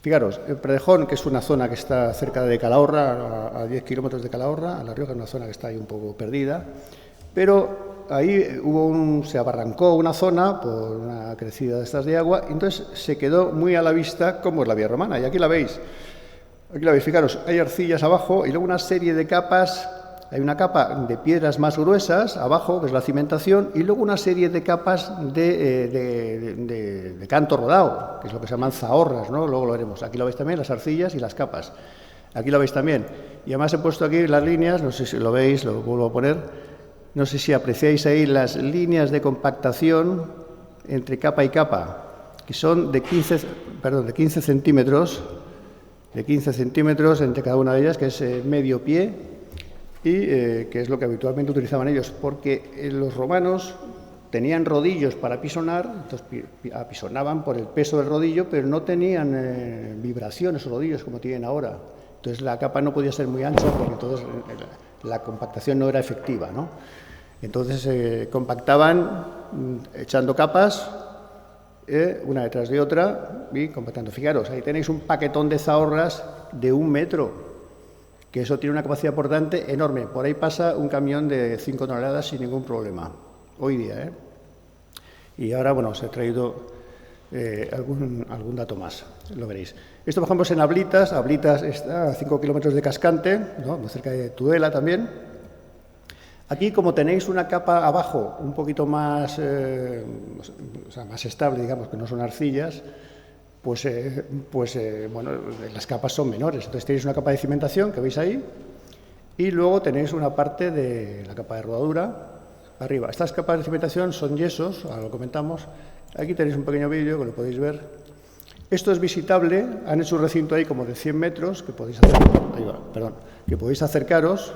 Fijaros, el Pradejón, que es una zona que está cerca de Calahorra, a 10 kilómetros de Calahorra, a La Rioja, es una zona que está ahí un poco perdida, pero ahí se abarrancó una zona por una crecida de estas de agua, y entonces se quedó muy a la vista cómo es la vía romana, y aquí la veis. Aquí la veis, fijaros, hay arcillas abajo y luego una serie de capas. Hay una capa de piedras más gruesas abajo, que es la cimentación, y luego una serie de capas de canto rodado, que es lo que se llaman zahorras, ¿no? Luego lo veremos. Aquí lo veis también, las arcillas y las capas. Aquí lo veis también. Y además he puesto aquí las líneas, no sé si lo veis, lo vuelvo a poner. No sé si apreciáis ahí las líneas de compactación entre capa y capa, que son de 15 centímetros, entre cada una de ellas, que es medio pie, y que es lo que habitualmente utilizaban ellos, porque los romanos tenían rodillos para apisonar, entonces apisonaban por el peso del rodillo, pero no tenían vibraciones o rodillos como tienen ahora. Entonces la capa no podía ser muy ancha, porque entonces la compactación no era efectiva, ¿no? Entonces compactaban echando capas una detrás de otra y compactando. Fijaros, ahí tenéis un paquetón de zahorras de 1 metro, que eso tiene una capacidad portante enorme. Por ahí pasa un camión de 5 toneladas sin ningún problema, hoy día. Y ahora, bueno, os he traído algún dato más, lo veréis. Esto, por ejemplo, es en Ablitas. Ablitas está a 5 kilómetros de Cascante, ¿no?, muy cerca de Tudela también. Aquí, como tenéis una capa abajo un poquito más, o sea, más estable, digamos, que no son arcillas, pues bueno, las capas son menores. Entonces tenéis una capa de cimentación que veis ahí y luego tenéis una parte de la capa de rodadura arriba. Estas capas de cimentación son yesos, ahora lo comentamos. Aquí tenéis un pequeño vídeo que lo podéis ver. Esto es visitable, han hecho un recinto ahí como de 100 metros que podéis que podéis acercaros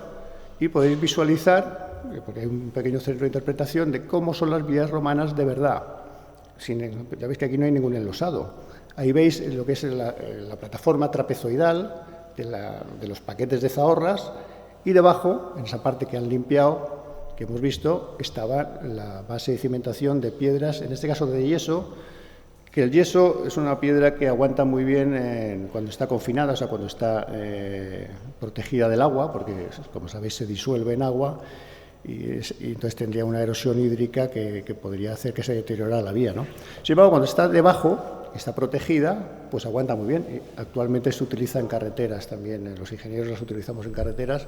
y podéis visualizar, porque hay un pequeño centro de interpretación de cómo son las vías romanas de verdad. Ya veis que aquí no hay ningún enlosado. Ahí veis lo que es la plataforma trapezoidal de los paquetes de zahorras y debajo, en esa parte que han limpiado, que hemos visto, estaba la base de cimentación de piedras, en este caso de yeso, que el yeso es una piedra que aguanta muy bien cuando está confinada, o sea, cuando está protegida del agua, porque, como sabéis, se disuelve en agua y entonces tendría una erosión hídrica que podría hacer que se deteriorara la vía, ¿no? Sin embargo, cuando está debajo, está protegida, pues aguanta muy bien. Y actualmente se utiliza en carreteras también, los ingenieros las utilizamos en carreteras,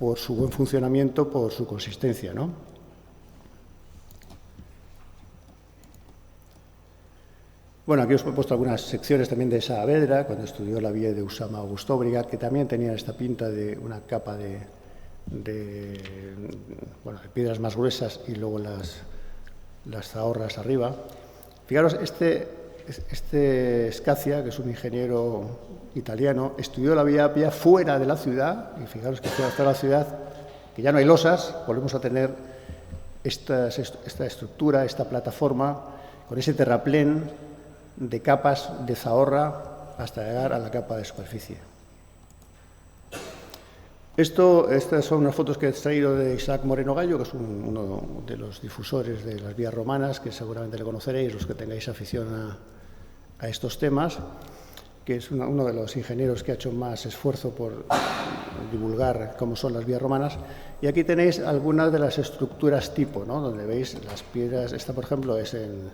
por su buen funcionamiento, por su consistencia, ¿no? Bueno, aquí os he puesto algunas secciones también de Saavedra, cuando estudió la vía de Usama Augustóbriga, que también tenía esta pinta de una capa de piedras más gruesas y luego las zahorras arriba. Fijaros, este Scazia, que es un ingeniero italiano, estudió la Vía Appia fuera de la ciudad, y fijaros que fuera de la ciudad, que ya no hay losas, volvemos a tener esta estructura, esta plataforma, con ese terraplén de capas de zahorra hasta llegar a la capa de superficie. Estas son unas fotos que he extraído de Isaac Moreno Gallo, que es uno de los difusores de las vías romanas, que seguramente le conoceréis los que tengáis afición a estos temas, que es uno de los ingenieros que ha hecho más esfuerzo por divulgar cómo son las vías romanas. Y aquí tenéis algunas de las estructuras tipo, ¿no?, donde veis las piedras. Esta, por ejemplo, es en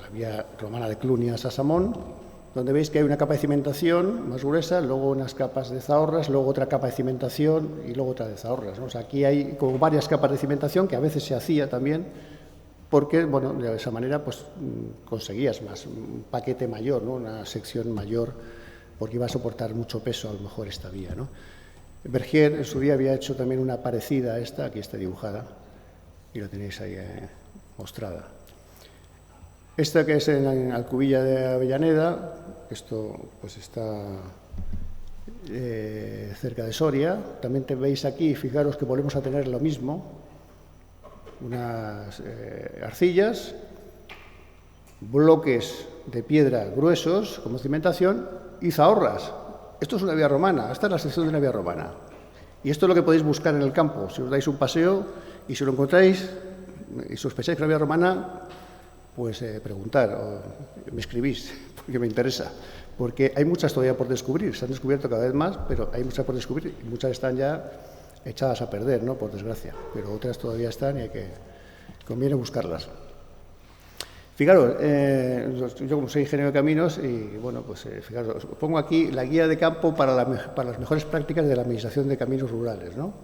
la vía romana de Clunia Sasamón, donde veis que hay una capa de cimentación más gruesa, luego unas capas de zahorras, luego otra capa de cimentación y luego otra de zahorras, ¿no? O sea, aquí hay como varias capas de cimentación que a veces se hacía también, porque, bueno, de esa manera pues conseguías más, un paquete mayor, ¿no?, una sección mayor, porque iba a soportar mucho peso a lo mejor esta vía, ¿no? Bergier en su día había hecho también una parecida a esta, aquí está dibujada, y la tenéis ahí mostrada. Esta que es en Alcubilla de Avellaneda, esto pues está cerca de Soria. También veis aquí, fijaros que volvemos a tener lo mismo, unas arcillas, bloques de piedra gruesos como cimentación y zahorras. Esto es una vía romana, esta es la sección de una vía romana. Y esto es lo que podéis buscar en el campo. Si os dais un paseo y si lo encontráis y sospecháis que es una vía romana, pues preguntar o me escribís, porque me interesa. Porque hay muchas todavía por descubrir, se han descubierto cada vez más, pero hay muchas por descubrir y muchas están ya echadas a perder, ¿no?, por desgracia, pero otras todavía están y conviene buscarlas. Fijaros, yo como soy ingeniero de caminos y, bueno, pues fijaros, os pongo aquí la guía de campo para las mejores prácticas de la Administración de Caminos Rurales, ¿no?,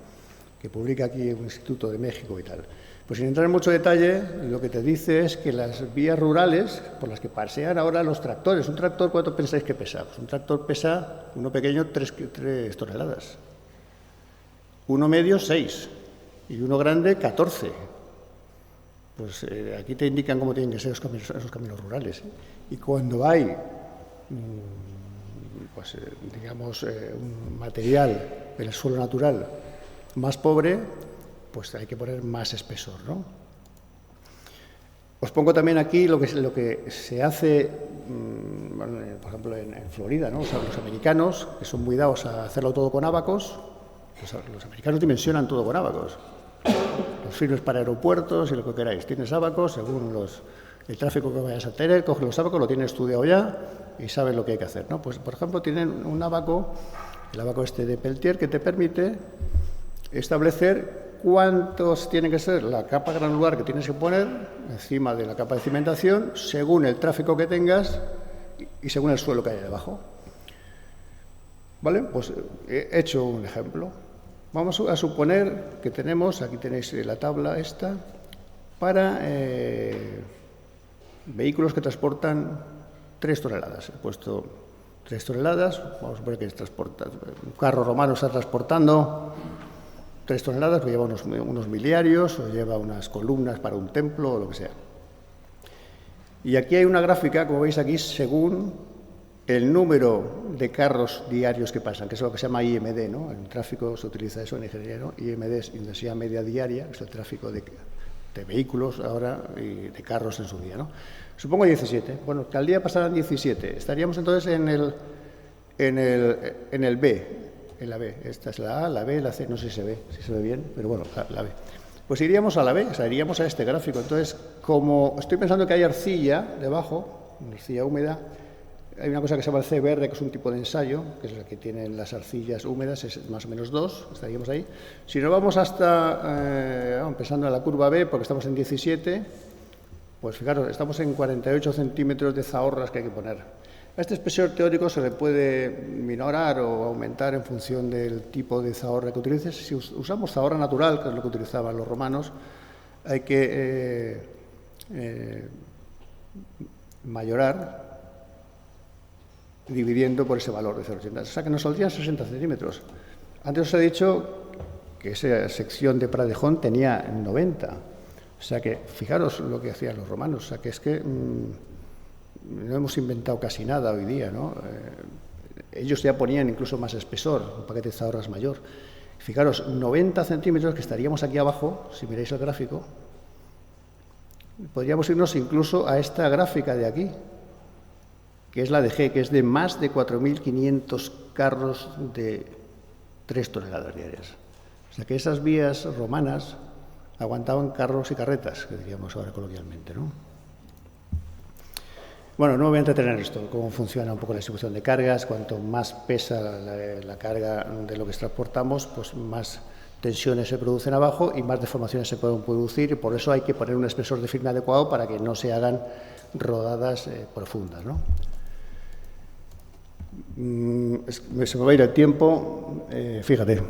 que publica aquí un Instituto de México y tal. Pues sin entrar en mucho detalle, lo que te dice es que las vías rurales por las que pasean ahora los tractores, un tractor, ¿cuánto pensáis que pesa? Pues un tractor pesa, uno pequeño, 3 toneladas. Uno medio, 6. Y uno grande, 14. Pues aquí te indican cómo tienen que ser esos caminos rurales. Y cuando hay, pues digamos, un material en el suelo natural más pobre, pues hay que poner más espesor, ¿no? Os pongo también aquí lo que se hace, por ejemplo, en Florida, ¿no? O sea, los americanos, que son muy dados a hacerlo todo con ábacos, los americanos dimensionan todo con ábacos. los firmes para aeropuertos y lo que queráis. Tienes ábacos según el tráfico que vayas a tener, coges los ábacos, lo tienes estudiado ya y sabes lo que hay que hacer, ¿no? Pues, por ejemplo, tienen un ábaco, el ábaco este de Peltier, que te permite establecer cuántos tiene que ser la capa granular que tienes que poner encima de la capa de cimentación según el tráfico que tengas y según el suelo que haya debajo. ¿Vale? Pues he hecho un ejemplo. Vamos a suponer que tenemos, aquí tenéis la tabla esta, para vehículos que transportan 3 toneladas. He puesto 3 toneladas, vamos a suponer que un carro romano está transportando 3 toneladas, pues lleva unos miliarios o lleva unas columnas para un templo o lo que sea. Y aquí hay una gráfica, como veis aquí, según el número de carros diarios que pasan, que es lo que se llama IMD, ¿no? En tráfico se utiliza eso en ingeniería, ¿no? IMD es intensidad media diaria, que es el tráfico de vehículos ahora y de carros en su día, ¿no? Supongo 17. Bueno, que al día pasaran 17. Estaríamos entonces en el B, en la B. Esta es la A, la B, la C, no sé si se ve bien, pero bueno, la B. Pues iríamos a la B, o sea, iríamos a este gráfico. Entonces, como estoy pensando que hay arcilla debajo, arcilla húmeda, hay una cosa que se llama el CBR, que es un tipo de ensayo, que es la que tienen las arcillas húmedas, es más o menos 2, estaríamos ahí. Si nos vamos hasta, empezando en la curva B, porque estamos en 17, pues fijaros, estamos en 48 centímetros de zahorras que hay que poner. A este espesor teórico se le puede minorar o aumentar en función del tipo de zahorra que utilices. Si usamos zahorra natural, que es lo que utilizaban los romanos, hay que mayorar dividiendo por ese valor de 0,80. O sea que nos saldrían 60 centímetros. Antes os he dicho que esa sección de Pradejón tenía 90. O sea que, fijaros lo que hacían los romanos. O sea que es que no hemos inventado casi nada hoy día, ¿no? Ellos ya ponían incluso más espesor, un paquete de zahorras mayor. Fijaros, 90 centímetros, que estaríamos aquí abajo, si miráis el gráfico. Podríamos irnos incluso a esta gráfica de aquí, que es la de G, que es de más de 4.500 carros de 3 toneladas diarias. O sea que esas vías romanas aguantaban carros y carretas, que diríamos ahora coloquialmente, ¿no? Bueno, no me voy a entretener en esto, cómo funciona un poco la distribución de cargas. Cuanto más pesa la carga de lo que transportamos, pues más tensiones se producen abajo y más deformaciones se pueden producir, y por eso hay que poner un espesor de firme adecuado para que no se hagan rodadas profundas, ¿no? Se me va a ir el tiempo, fíjate,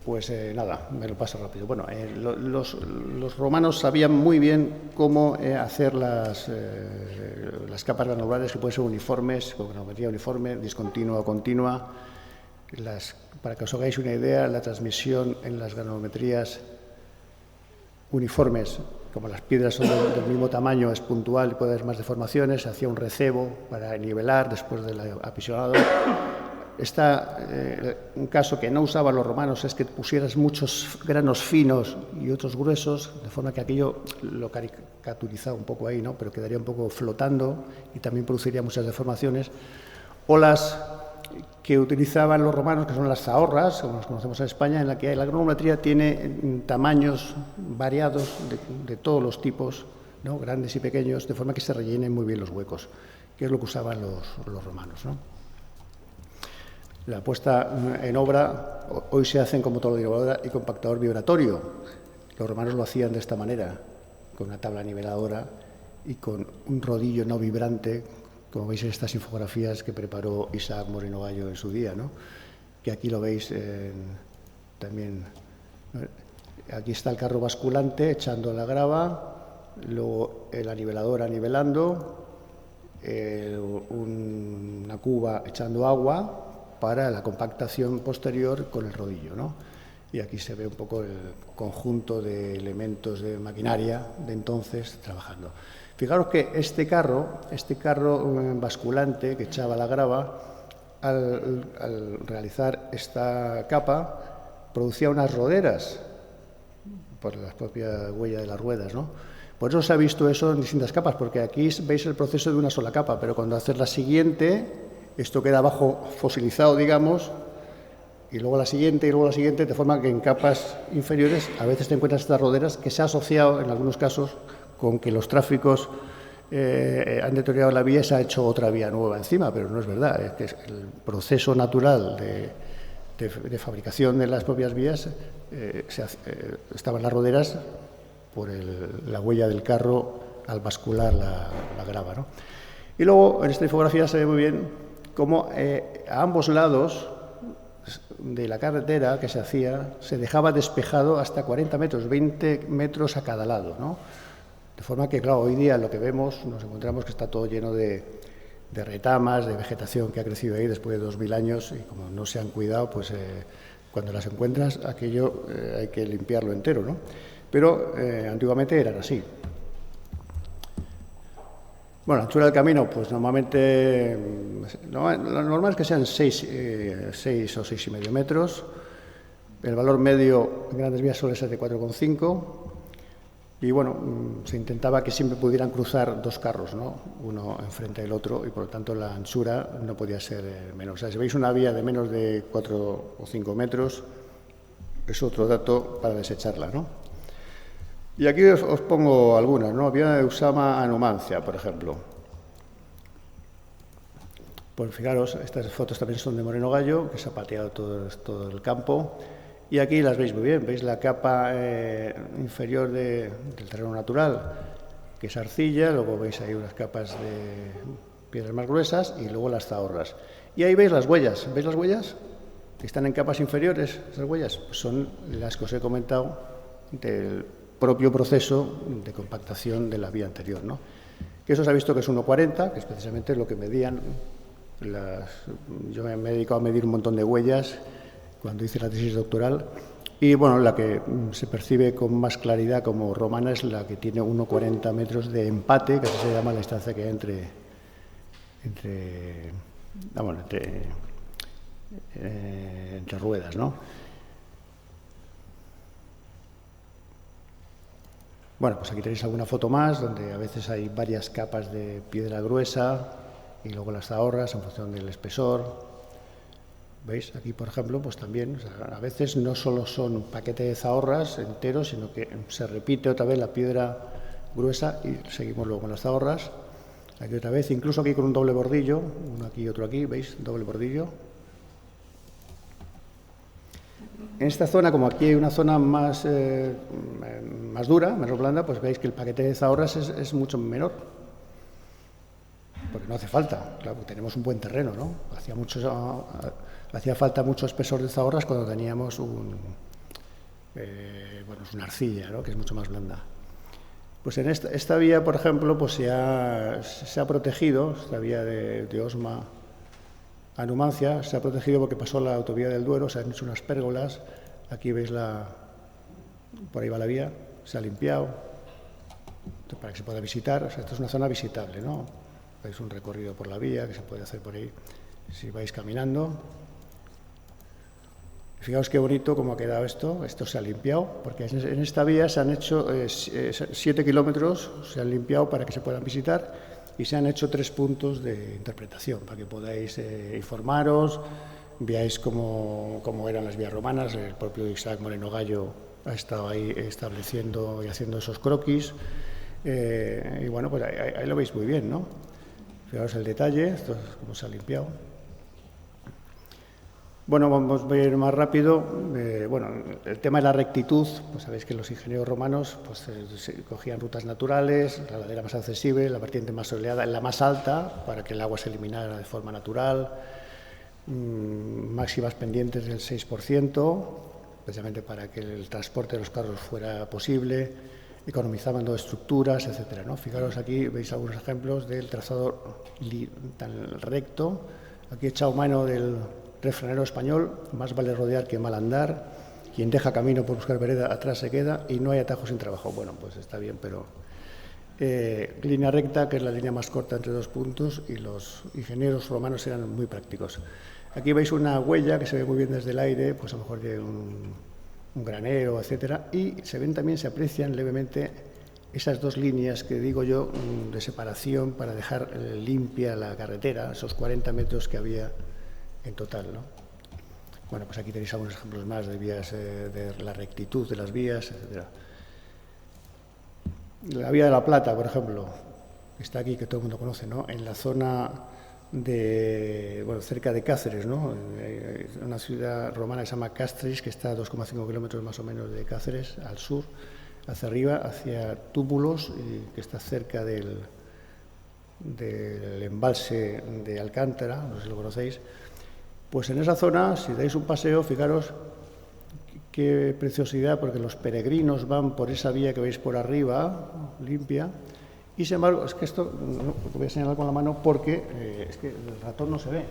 pues nada, me lo paso rápido. Bueno, los romanos sabían muy bien cómo hacer las capas granulares, que pueden ser uniformes, con granulometría uniforme, discontinua o continua. Para que os hagáis una idea, la transmisión en las granulometrías uniformes, como las piedras son del mismo tamaño, es puntual y puede haber más deformaciones, se hacía un recebo para nivelar después del apisionado. Un caso que no usaban los romanos es que pusieras muchos granos finos y otros gruesos, de forma que aquello lo caricaturizaba un poco ahí, ¿no? Pero quedaría un poco flotando y también produciría muchas deformaciones. O las que utilizaban los romanos, que son las zahorras, como las conocemos en España, en la que la granulometría tiene tamaños variados de todos los tipos, ¿no? Grandes y pequeños, de forma que se rellenen muy bien los huecos, que es lo que usaban los romanos, ¿no? La puesta en obra, hoy se hacen con motor de niveladora y compactador vibratorio. Los romanos lo hacían de esta manera, con una tabla niveladora y con un rodillo no vibrante, como veis en estas infografías que preparó Isaac Moreno Bayo en su día, ¿no? Que aquí lo veis también. Aquí está el carro basculante echando la grava, luego la niveladora nivelando, una cuba echando agua para la compactación posterior con el rodillo, ¿no? Y aquí se ve un poco el conjunto de elementos de maquinaria de entonces trabajando. Fijaros que este carro basculante que echaba la grava, al realizar esta capa, producía unas roderas por la propia huella de las ruedas, ¿no? Por eso se ha visto eso en distintas capas, porque aquí veis el proceso de una sola capa, pero cuando haces la siguiente, esto queda abajo fosilizado, digamos, y luego la siguiente, y luego la siguiente, de forma que en capas inferiores a veces te encuentras estas roderas que se ha asociado en algunos casos con que los tráficos han deteriorado la vía y se ha hecho otra vía nueva encima, pero no es verdad, es que el proceso natural de fabricación de las propias vías estaban las roderas por la huella del carro al bascular la grava, ¿no? Y luego en esta infografía se ve muy bien cómo a ambos lados de la carretera que se hacía se dejaba despejado hasta 40 metros, 20 metros a cada lado, ¿no? De forma que, claro, hoy día lo que vemos, nos encontramos que está todo lleno de retamas, de vegetación que ha crecido ahí después de 2000 años y como no se han cuidado, pues cuando las encuentras, aquello hay que limpiarlo entero, ¿no? Pero antiguamente eran así. Bueno, la anchura del camino, pues normalmente, lo normal es que sean 6 o 6,5 metros. El valor medio en grandes vías suele ser de 4,5. Y bueno, se intentaba que siempre pudieran cruzar dos carros, ¿no? Uno enfrente del otro, y por lo tanto la anchura no podía ser menos. O sea, si veis una vía de menos de 4 o 5 metros, es otro dato para desecharla, ¿no? Y aquí os pongo algunas, ¿no? Vía de Usama a Numancia, por ejemplo. Pues fijaros, estas fotos también son de Moreno Gallo, que se ha pateado todo el campo. Y aquí las veis muy bien, veis la capa inferior del terreno natural, que es arcilla, luego veis ahí unas capas de piedras más gruesas y luego las zahorras. Y ahí veis las huellas, ¿veis las huellas? Que están en capas inferiores, esas huellas, pues son las que os he comentado del propio proceso de compactación de la vía anterior, ¿no? Que eso se ha visto que es 1,40, que es precisamente lo que medían yo me he dedicado a medir un montón de huellas cuando hice la tesis doctoral, y bueno, la que se percibe con más claridad como romana es la que tiene 1,40 metros de empate, que así se llama la distancia que hay entre ruedas, ¿no? Bueno, pues aquí tenéis alguna foto más, donde a veces hay varias capas de piedra gruesa y luego las zahorras en función del espesor. ¿Veis? Aquí, por ejemplo, pues también, o sea, a veces no solo son un paquete de zahorras enteros, sino que se repite otra vez la piedra gruesa y seguimos luego con las zahorras. Aquí otra vez, incluso aquí con un doble bordillo, uno aquí y otro aquí, ¿veis? Doble bordillo. En esta zona, como aquí hay una zona más dura, menos blanda, pues veis que el paquete de zahorras es mucho menor. Porque no hace falta, claro, tenemos un buen terreno, ¿no? Hacía falta mucho espesor de zahorras cuando teníamos una arcilla, ¿no? Que es mucho más blanda. Pues en esta vía, por ejemplo, pues se ha protegido, esta vía de Osma a Numancia, se ha protegido porque pasó la autovía del Duero, se han hecho unas pérgolas, aquí veis por ahí va la vía, se ha limpiado, para que se pueda visitar, o sea, esto es una zona visitable, ¿no? Veis un recorrido por la vía que se puede hacer por ahí si vais caminando. Fijaos qué bonito cómo ha quedado esto se ha limpiado, porque en esta vía se han hecho 7 kilómetros, se han limpiado para que se puedan visitar y se han hecho 3 puntos de interpretación para que podáis informaros, veáis cómo eran las vías romanas. El propio Isaac Moreno Gallo ha estado ahí estableciendo y haciendo esos croquis, y bueno, pues ahí lo veis muy bien, ¿no? Fijaos el detalle, esto es cómo se ha limpiado. Bueno, vamos a ir más rápido. El tema de la rectitud, pues sabéis que los ingenieros romanos pues, cogían rutas naturales, la ladera más accesible, la vertiente más soleada, la más alta, para que el agua se eliminara de forma natural, máximas pendientes del 6%, precisamente para que el transporte de los carros fuera posible, economizaban dos estructuras, etcétera, ¿no? Fijaros aquí, veis algunos ejemplos del trazado tan recto. Aquí he echado mano del refranero español: más vale rodear que mal andar, quien deja camino por buscar vereda atrás se queda, y no hay atajos sin trabajo. Bueno, pues está bien, pero línea recta, que es la línea más corta entre dos puntos, y los ingenieros romanos eran muy prácticos. Aquí veis una huella que se ve muy bien desde el aire, pues a lo mejor de un granero, etcétera, y se aprecian levemente esas dos líneas que digo yo de separación para dejar limpia la carretera, esos 40 metros que había en total, ¿no? Bueno, pues aquí tenéis algunos ejemplos más de vías, de la rectitud de las vías, etc. La Vía de la Plata, por ejemplo, que está aquí, que todo el mundo conoce, ¿no? En la zona de, bueno, cerca de Cáceres, ¿no? Una ciudad romana que se llama Castries, que está a 2,5 kilómetros más o menos de Cáceres, al sur, hacia arriba, hacia Túmulos, que está cerca del embalse de Alcántara, no sé si lo conocéis. Pues en esa zona, si dais un paseo, fijaros qué preciosidad, porque los peregrinos van por esa vía que veis por arriba, limpia, y sin embargo, es que esto, no, lo voy a señalar con la mano porque es que el ratón no se ve.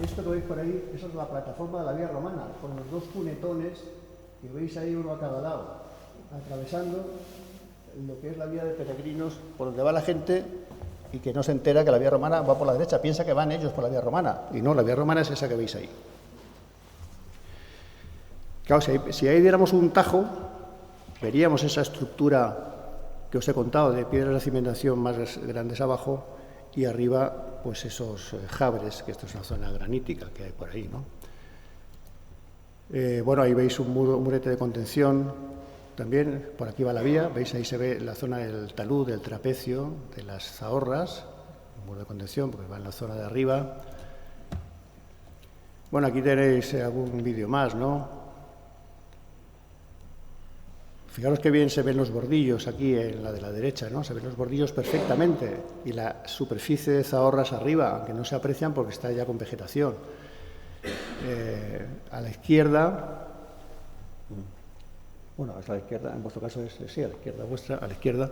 Esto que veis por ahí, esa es la plataforma de la vía romana, con los dos cunetones que veis ahí uno a cada lado, atravesando lo que es la vía de peregrinos, por donde va la gente y que no se entera que la vía romana va por la derecha, piensa que van ellos por la vía romana, y no, la vía romana es esa que veis ahí. Claro, si ahí diéramos un tajo, veríamos esa estructura que os he contado de piedras de cimentación más grandes abajo y arriba, pues esos jabres, que esto es una zona granítica que hay por ahí, ¿no? Bueno, ahí veis un murete de contención, también por aquí va la vía, veis ahí se ve la zona del talud, del trapecio, de las zahorras, un muro de contención porque va en la zona de arriba. Bueno, aquí tenéis algún vídeo más, ¿no? Fijaros qué bien se ven los bordillos aquí en la de la derecha, ¿no? Se ven los bordillos perfectamente y la superficie de zahorras arriba, aunque no se aprecian porque está ya con vegetación. A la izquierda, bueno, es a la izquierda, en vuestro caso es sí, a la izquierda vuestra, a la izquierda,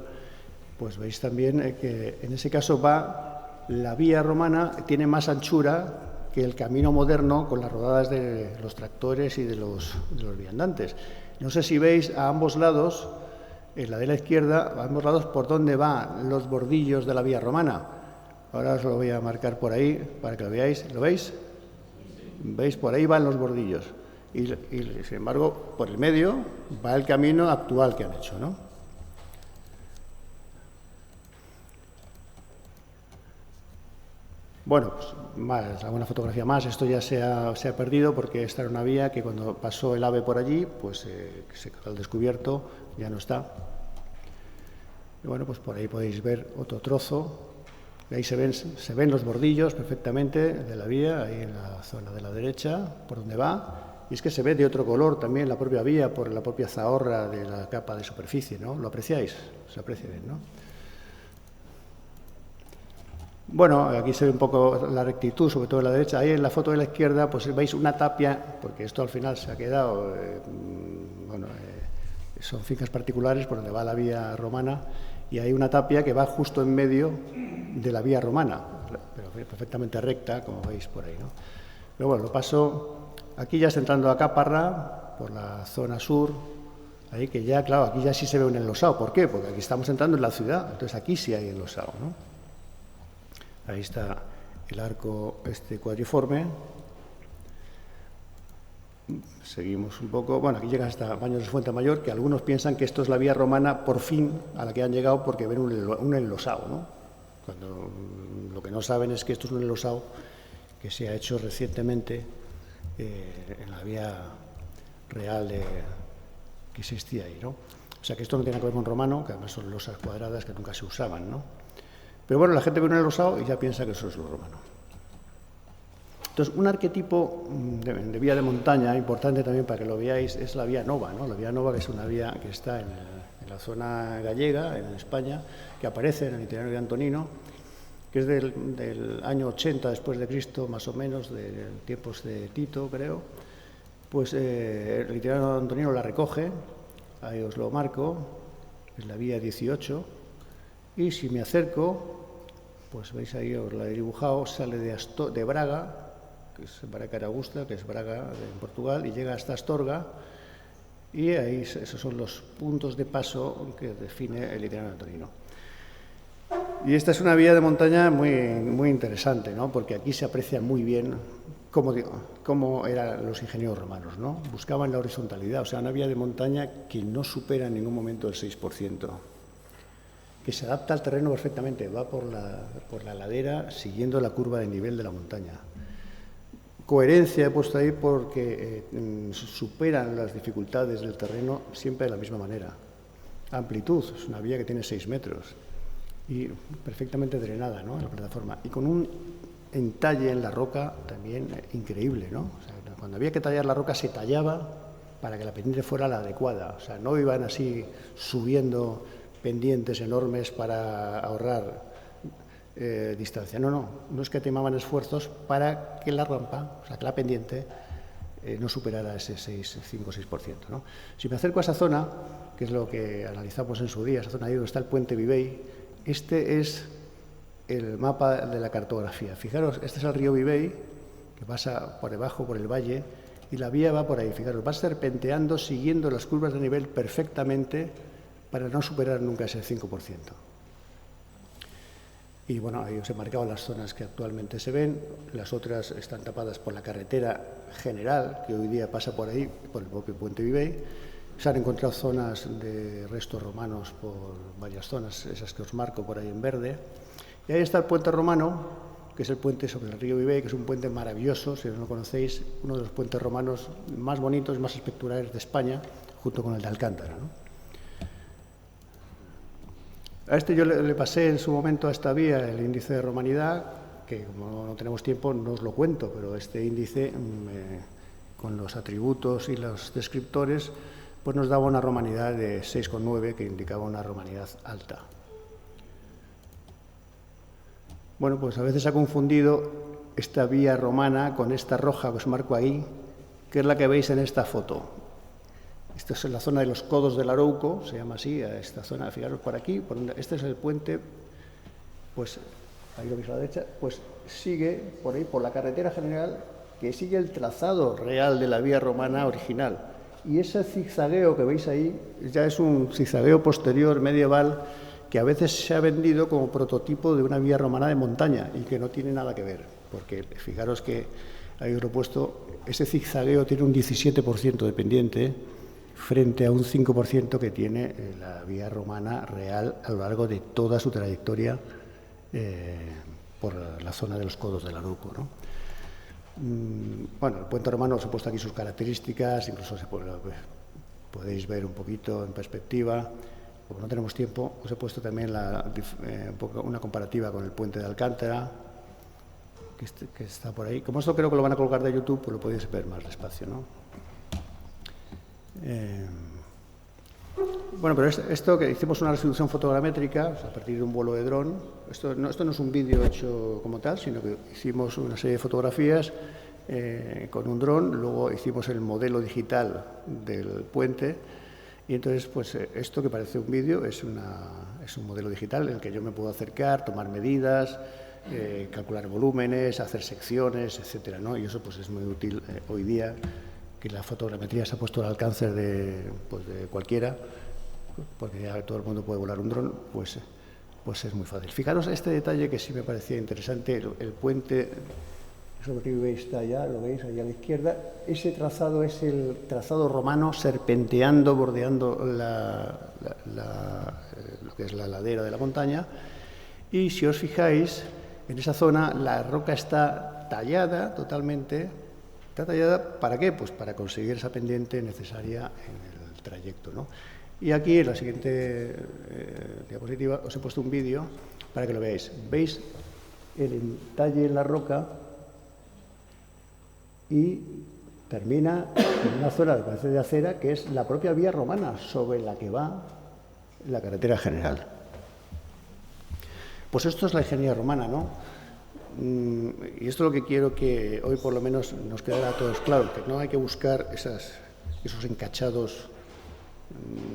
pues veis también que en ese caso va la vía romana, tiene más anchura que el camino moderno con las rodadas de los tractores y de los viandantes. No sé si veis a ambos lados, en la de la izquierda, a ambos lados por dónde van los bordillos de la vía romana. Ahora os lo voy a marcar por ahí para que lo veáis. ¿Lo veis? ¿Veis? Por ahí van los bordillos. Y sin embargo, por el medio va el camino actual que han hecho, ¿no? Bueno, pues más, alguna fotografía más. Esto ya se ha perdido porque esta era una vía que cuando pasó el AVE por allí, pues se quedó al descubierto, ya no está. Y bueno, pues por ahí podéis ver otro trozo. Ahí se ven los bordillos perfectamente de la vía, ahí en la zona de la derecha, por donde va. Y es que se ve de otro color también la propia vía, por la propia zahorra de la capa de superficie, ¿no? ¿Lo apreciáis? Se aprecia bien, ¿no? Bueno, aquí se ve un poco la rectitud, sobre todo en la derecha. Ahí en la foto de la izquierda, pues veis una tapia, porque esto al final se ha quedado, son fincas particulares por donde va la vía romana, y hay una tapia que va justo en medio de la vía romana, pero perfectamente recta, como veis por ahí, ¿no? Pero bueno, lo paso, aquí ya está entrando a Caparra, por la zona sur, ahí que ya, claro, aquí ya sí se ve un enlosado. ¿Por qué? Porque aquí estamos entrando en la ciudad, entonces aquí sí hay enlosado, ¿no? Ahí está el arco cuadriforme. Seguimos un poco. Bueno, aquí llega hasta Baños de Fuentemayor, que algunos piensan que esto es la vía romana por fin a la que han llegado porque ven un enlosado, ¿no? Cuando lo que no saben es que esto es un enlosado que se ha hecho recientemente en la vía real que existía ahí, ¿no? O sea que esto no tiene que ver con romano, que además son losas cuadradas que nunca se usaban, ¿no? Pero bueno, la gente ve un enlosado y ya piensa que eso es lo romano. Entonces, un arquetipo de vía de montaña importante también para que lo veáis es la vía Nova, ¿no? La vía Nova, que es una vía que está en la zona gallega, en España, que aparece en el itinerario de Antonino, que es del año 80 después de Cristo, más o menos, de tiempos de Tito, creo. Pues el itinerario de Antonino la recoge, ahí os lo marco, es la vía 18, y si me acerco, pues veis ahí, os la he dibujado, sale de Braga, que es Braga Augusta, que es Braga en Portugal, y llega hasta Astorga, y ahí esos son los puntos de paso que define el itinerario antonino. Y esta es una vía de montaña muy, muy interesante, ¿no? Porque aquí se aprecia muy bien cómo eran los ingenieros romanos, ¿no? Buscaban la horizontalidad, o sea, una vía de montaña que no supera en ningún momento el 6%. Que se adapta al terreno perfectamente, va por la ladera siguiendo la curva de nivel de la montaña, Coherencia he puesto ahí porque superan las dificultades del terreno siempre de la misma manera. Amplitud, es una vía que tiene 6 metros y perfectamente drenada, ¿no?, en la plataforma. Y con un entalle en la roca también increíble, ¿no? O sea, cuando había que tallar la roca se tallaba para que la pendiente fuera la adecuada. O sea, no iban así subiendo pendientes enormes para ahorrar distancia. No escatimaban esfuerzos para que la rampa, o sea, que la pendiente no superara ese 5-6%, ¿no? Si me acerco a esa zona, que es lo que analizamos en su día, esa zona ahí donde está el puente Vivey, este es el mapa de la cartografía. Fijaros, este es el río Vivey, que pasa por debajo, por el valle, y la vía va por ahí. Fijaros, va serpenteando, siguiendo las curvas de nivel perfectamente para no superar nunca ese 5%. Y bueno, ahí os he marcado las zonas que actualmente se ven, las otras están tapadas por la carretera general, que hoy día pasa por ahí, por el propio puente Vivey. Se han encontrado zonas de restos romanos por varias zonas, esas que os marco por ahí en verde. Y ahí está el puente romano, que es el puente sobre el río Vivey, que es un puente maravilloso, si no lo conocéis, uno de los puentes romanos más bonitos y más espectaculares de España, junto con el de Alcántara, ¿no? A este yo le pasé en su momento a esta vía el índice de romanidad, que como no tenemos tiempo no os lo cuento, pero este índice, con los atributos y los descriptores, pues nos daba una romanidad de 6,9, que indicaba una romanidad alta. Bueno, pues a veces se ha confundido esta vía romana con esta roja que os marco ahí, que es la que veis en esta foto. Esta es la zona de los Codos del Arouco, se llama así, a esta zona, fijaros por aquí, este es el puente, pues ahí lo veis a la derecha, pues sigue por ahí, por la carretera general, que sigue el trazado real de la vía romana original. Y ese zigzagueo que veis ahí ya es un zigzagueo posterior medieval que a veces se ha vendido como prototipo de una vía romana de montaña y que no tiene nada que ver, porque fijaros que ahí os lo he puesto, ese zigzagueo tiene un 17% de pendiente frente a un 5% que tiene la vía romana real a lo largo de toda su trayectoria por la zona de los Codos del Arouco, ¿no? Bueno, el puente romano os he puesto aquí sus características, incluso podéis ver un poquito en perspectiva. Como no tenemos tiempo, os he puesto también una comparativa con el puente de Alcántara, que está por ahí. Como esto creo que lo van a colocar de YouTube, pues lo podéis ver más despacio, ¿no? Bueno, pero esto que hicimos una resolución fotogramétrica, o sea, a partir de un vuelo de dron, esto no es un vídeo hecho como tal, sino que hicimos una serie de fotografías con un dron, luego hicimos el modelo digital del puente, y entonces pues esto que parece un vídeo es un modelo digital en el que yo me puedo acercar, tomar medidas, calcular volúmenes, hacer secciones, etcétera, ¿no? Y eso pues es muy útil hoy día, que la fotogrametría se ha puesto al alcance de cualquiera, porque ya todo el mundo puede volar un dron, pues es muy fácil. Fijaros este detalle que sí me parecía interesante, el puente, eso que veis está allá, lo veis allá a la izquierda, ese trazado es el trazado romano serpenteando, bordeando lo que es la ladera de la montaña, y si os fijáis, en esa zona la roca está tallada totalmente. ¿Está tallada para qué? Pues para conseguir esa pendiente necesaria en el trayecto, ¿no? Y aquí, en la siguiente diapositiva, os he puesto un vídeo para que lo veáis. Veis el entalle en la roca y termina en una zona que parece de acera, que es la propia vía romana sobre la que va la carretera general. Pues esto es la ingeniería romana, ¿no? Y esto es lo que quiero que hoy por lo menos nos quede a todos claro, que no hay que buscar esos encachados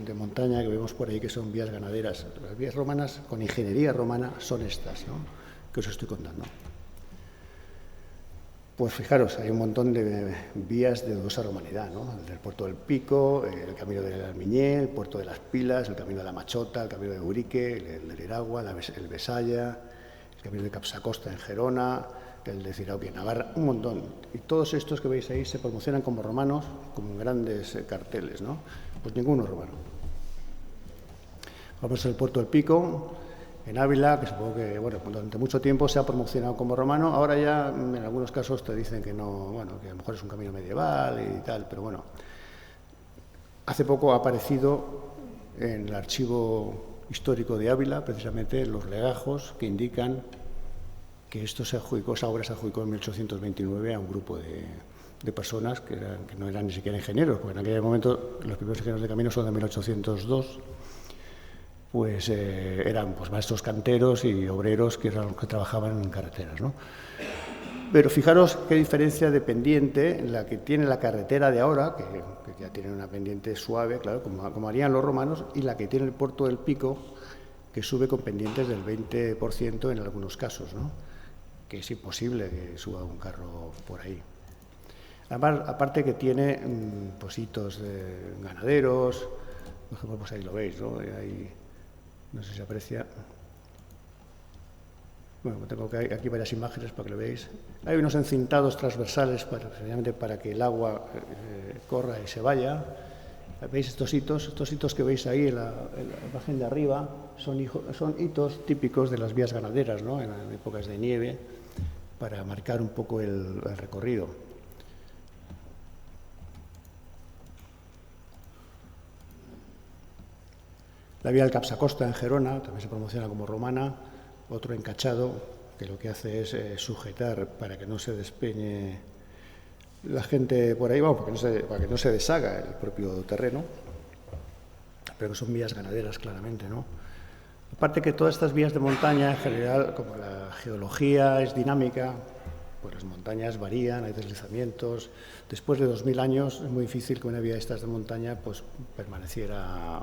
de montaña que vemos por ahí que son vías ganaderas. Las vías romanas con ingeniería romana son estas, ¿no?, que os estoy contando. Pues fijaros, hay un montón de vías de dudosa romanidad, ¿no? El del puerto del Pico, el camino del Almiñé, el puerto de las Pilas, el camino de la Machota, el camino de Urique, el de Iragua, el Besaya, el camino de Capsacosta en Gerona, el de Cirauqui en Navarra, un montón. Y todos estos que veis ahí se promocionan como romanos, como grandes carteles, ¿no? Pues ninguno romano. Vamos al puerto del Pico, en Ávila, que supongo que bueno, durante mucho tiempo se ha promocionado como romano. Ahora ya en algunos casos te dicen que no, bueno, que a lo mejor es un camino medieval y tal, pero bueno. Hace poco ha aparecido en el archivo histórico de Ávila, precisamente los legajos que indican que esa obra se adjudicó en 1829 a un grupo de personas que no eran ni siquiera ingenieros, porque en aquel momento los primeros ingenieros de camino son de 1802, pues eran pues, maestros canteros y obreros que eran los que trabajaban en carreteras, ¿no? Pero fijaros qué diferencia de pendiente la que tiene la carretera de ahora, que ya tiene una pendiente suave, claro, como harían los romanos, y la que tiene el puerto del Pico, que sube con pendientes del 20% en algunos casos, ¿no? Que es imposible que suba un carro por ahí. Además, aparte que tiene pues, hitos de ganaderos, por ejemplo, pues ahí lo veis, ¿no? Ahí, no sé si se aprecia. Bueno, tengo aquí varias imágenes para que lo veáis. Hay unos encintados transversales para que el agua corra y se vaya. ¿Veis estos hitos? Estos hitos que veis ahí en la imagen de arriba son hitos típicos de las vías ganaderas, ¿no? En épocas de nieve, para marcar un poco el recorrido. La vía del Capsacosta en Gerona también se promociona como romana. Otro encachado que lo que hace es sujetar para que no se despeñe la gente por ahí, bueno, para que no se deshaga el propio terreno, pero que son vías ganaderas claramente, ¿no? Aparte que todas estas vías de montaña, en general, como la geología es dinámica, pues las montañas varían, hay deslizamientos. Después de 2000 años es muy difícil que una vía de estas de montaña pues permaneciera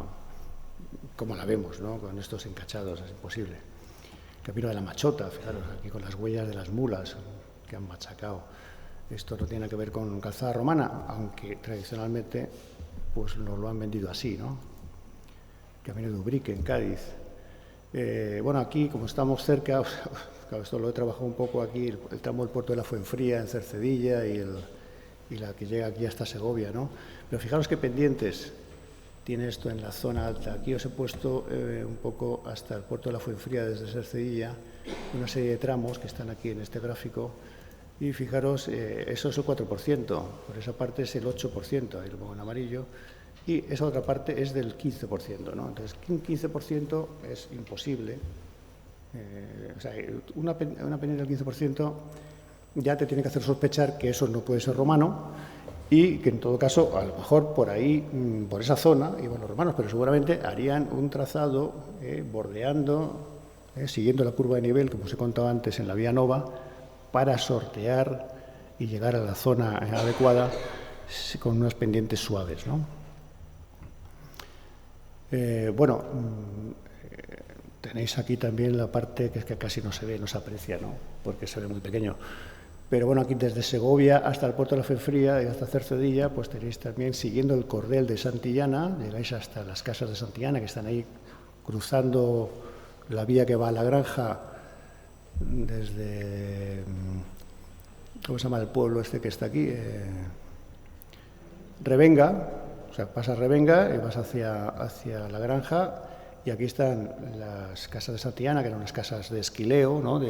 como la vemos, ¿no? Con estos encachados, es imposible. Camino de la Machota, fijaros, aquí con las huellas de las mulas que han machacado. Esto no tiene que ver con calzada romana, aunque tradicionalmente pues nos lo han vendido así, ¿no? Camino de Ubrique, en Cádiz. Bueno, aquí, como estamos cerca, claro, esto lo he trabajado un poco aquí, el tramo del puerto de la Fuenfría, en Cercedilla, y la que llega aquí hasta Segovia, ¿no? Pero fijaros qué pendientes tiene esto en la zona alta. Aquí os he puesto un poco hasta el puerto de la Fuenfría desde Cercedilla, una serie de tramos que están aquí en este gráfico, y fijaros, eso es el 4%, por esa parte es el 8%, ahí lo pongo en amarillo, y esa otra parte es del 15%, ¿no? Entonces, un 15% es imposible. O sea, una pendiente del 15% ya te tiene que hacer sospechar que eso no puede ser romano, y que en todo caso, a lo mejor por ahí, por esa zona, iban los romanos, pero seguramente harían un trazado bordeando, siguiendo la curva de nivel, como os he contado antes, en la Vía Nova, para sortear y llegar a la zona adecuada con unas pendientes suaves, ¿no? Bueno, tenéis aquí también la parte que es que casi no se ve, no se aprecia, ¿no? Porque se ve muy pequeño. Pero bueno, aquí desde Segovia hasta el puerto de la Fuenfría y hasta Cercedilla, pues tenéis también, siguiendo el cordel de Santillana, llegáis hasta las casas de Santillana, que están ahí cruzando la vía que va a la granja desde, ¿cómo se llama el pueblo este que está aquí? Revenga, o sea, pasas Revenga y vas hacia la granja, y aquí están las casas de Santillana, que eran unas casas de esquileo, ¿no?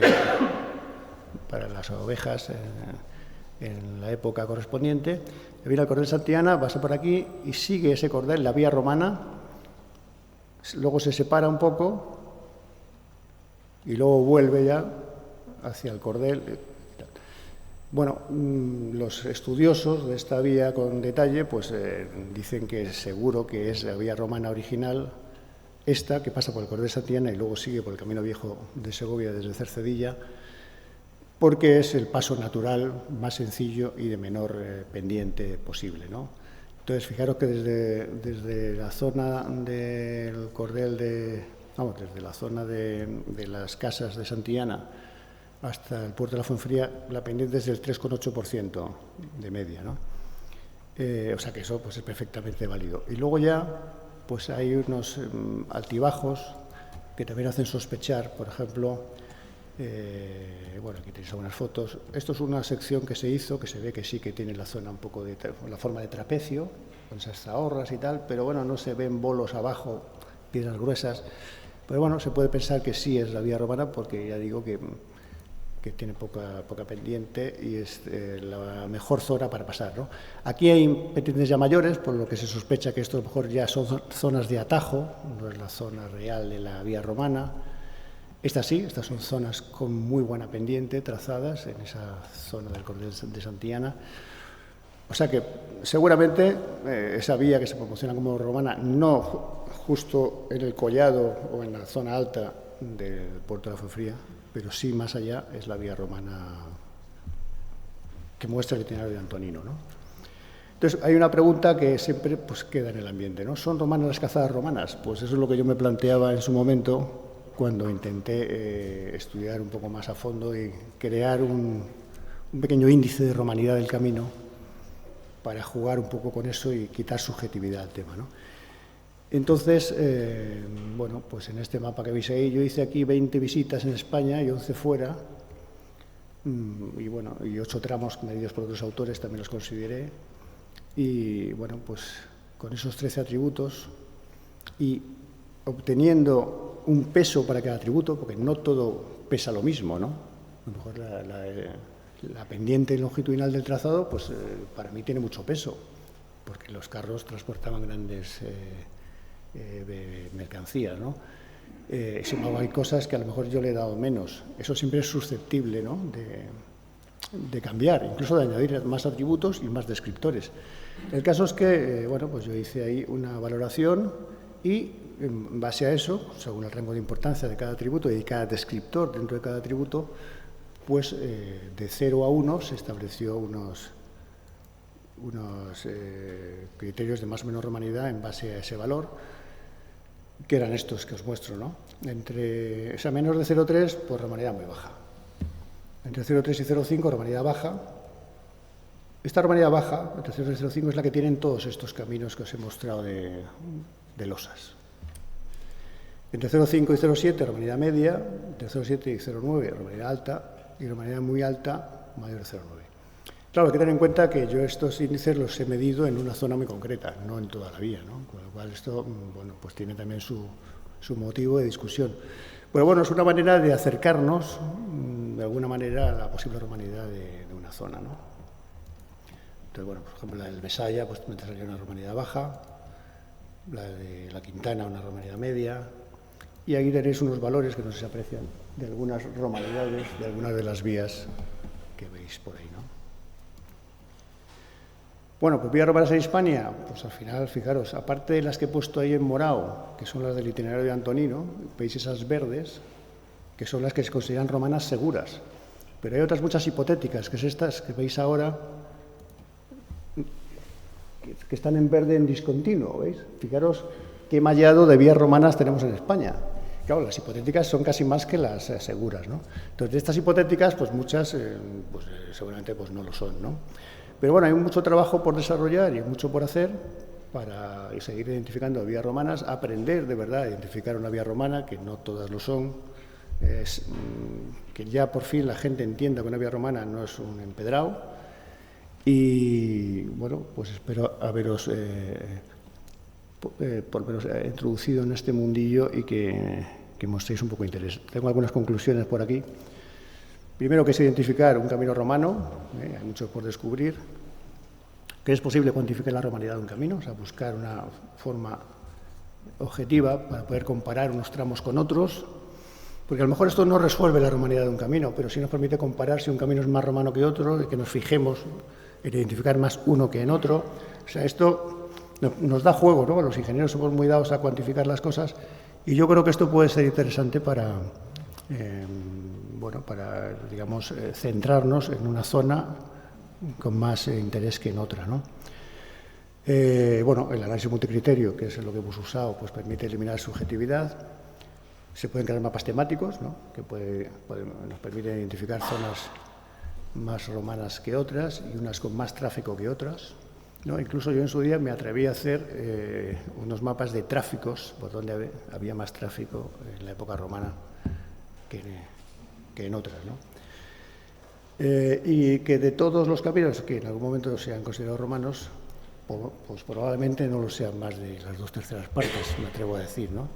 Para las ovejas en la época correspondiente. Viene el cordel Santillana, pasa por aquí y sigue ese cordel, la vía romana, luego se separa un poco y luego vuelve ya hacia el cordel. Bueno, los estudiosos de esta vía con detalle pues dicen que seguro que es la vía romana original, esta que pasa por el cordel Santillana y luego sigue por el camino viejo de Segovia desde Cercedilla, porque es el paso natural más sencillo y de menor pendiente posible, ¿no? Entonces, fijaros que desde la zona del cordel desde la zona de las casas de Santillana hasta el puerto de la Fuenfría, la pendiente es del 3,8% de media, ¿no? O sea que eso pues, es perfectamente válido. Y luego ya pues hay unos altibajos que también hacen sospechar, por ejemplo, bueno, aquí tenéis algunas fotos. Esto es una sección que se hizo, que se ve que sí que tiene la zona un poco de la forma de trapecio, con esas zahorras y tal, pero bueno, no se ven bolos abajo, piedras gruesas. Pero bueno, se puede pensar que sí es la vía romana porque ya digo que tiene poca pendiente y es la mejor zona para pasar, ¿no? Aquí hay pendientes ya mayores, por lo que se sospecha que esto a lo mejor ya son zonas de atajo, no es la zona real de la vía romana. Estas sí, estas son zonas con muy buena pendiente, trazadas en esa zona del Cordel de Santillana. O sea que seguramente esa vía que se promociona como romana, no justo en el collado o en la zona alta del puerto de la Fuenfría, pero sí más allá es la vía romana que muestra el itinerario de Antonino, ¿no? Entonces, hay una pregunta que siempre pues, queda en el ambiente, ¿no? ¿Son romanas las cazadas romanas? Pues eso es lo que yo me planteaba en su momento cuando intenté estudiar un poco más a fondo y crear un pequeño índice de romanidad del camino para jugar un poco con eso y quitar subjetividad al tema, ¿no? Entonces, bueno, pues en este mapa que veis ahí, yo hice aquí 20 visitas en España y 11 fuera, y bueno, y 8 tramos medidos por otros autores también los consideré, y bueno, pues con esos 13 atributos y obteniendo un peso para cada atributo, porque no todo pesa lo mismo, ¿no? A lo mejor la pendiente longitudinal del trazado, pues para mí tiene mucho peso, porque los carros transportaban grandes de mercancías, ¿no? Sin embargo, hay cosas que a lo mejor yo le he dado menos. Eso siempre es susceptible, ¿no?, de cambiar, incluso de añadir más atributos y más descriptores. El caso es que, bueno, pues yo hice ahí una valoración y en base a eso, según el rango de importancia de cada atributo y de cada descriptor dentro de cada atributo, pues de 0 a 1 se estableció unos criterios de más o menos romanidad en base a ese valor, que eran estos que os muestro, ¿no? Entre, o sea, menos de 0,3, pues romanidad muy baja. Entre 0,3 y 0,5, romanidad baja. Esta romanidad baja, entre 0,3 y 0,5, es la que tienen todos estos caminos que os he mostrado de losas. Entre 0,5 y 0,7, romanidad media. Entre 0,7 y 0,9, romanidad alta. Y romanidad muy alta, mayor de 0,9. Claro, hay que tener en cuenta que yo estos índices los he medido en una zona muy concreta, no en toda la vía, ¿no? Con lo cual esto, bueno, pues tiene también su motivo de discusión. Pero bueno, es una manera de acercarnos, de alguna manera, a la posible romanidad de una zona, ¿no? Entonces, bueno, por ejemplo, la del Besaya, pues me salió una romanidad baja, la de la Quintana, una romanidad media, y aquí tenéis unos valores que no se aprecian de algunas romanidades, de algunas de las vías que veis por ahí, ¿no? Bueno, pues vías romanas en Hispania, pues al final, fijaros, aparte de las que he puesto ahí en morado, que son las del itinerario de Antonino, veis esas verdes, que son las que se consideran romanas seguras. Pero hay otras muchas hipotéticas, que es estas que veis ahora, que están en verde en discontinuo, ¿veis? Fijaros qué mallado de vías romanas tenemos en España. Claro, las hipotéticas son casi más que las seguras, ¿no? Entonces, de estas hipotéticas, pues muchas, pues, seguramente pues no lo son, ¿no? Pero bueno, hay mucho trabajo por desarrollar y mucho por hacer para seguir identificando vías romanas, aprender de verdad a identificar una vía romana, que no todas lo son, que ya por fin la gente entienda que una vía romana no es un empedrado. Y bueno, pues espero haberos por menos introducido en este mundillo y que mostréis un poco de interés. Tengo algunas conclusiones por aquí. Primero, que es identificar un camino romano, hay mucho por descubrir, que es posible cuantificar la romanidad de un camino, o sea, buscar una forma objetiva para poder comparar unos tramos con otros, porque a lo mejor esto no resuelve la romanidad de un camino, pero sí nos permite comparar si un camino es más romano que otro, y que nos fijemos en identificar más uno que en otro. O sea, esto nos da juego, ¿no? Los ingenieros somos muy dados a cuantificar las cosas, y yo creo que esto puede ser interesante para digamos, centrarnos en una zona con más interés que en otra, ¿no? Bueno, el análisis multicriterio, que es lo que hemos usado, pues permite eliminar subjetividad. Se pueden crear mapas temáticos, ¿no?, que nos permiten identificar zonas más romanas que otras y unas con más tráfico que otras, ¿no? Incluso yo en su día me atreví a hacer unos mapas de tráficos, por donde había más tráfico en la época romana que en otras, ¿no? Y que de todos los caminos que en algún momento se han considerado romanos, pues probablemente no lo sean más de las 2/3 partes, me atrevo a decir, ¿no?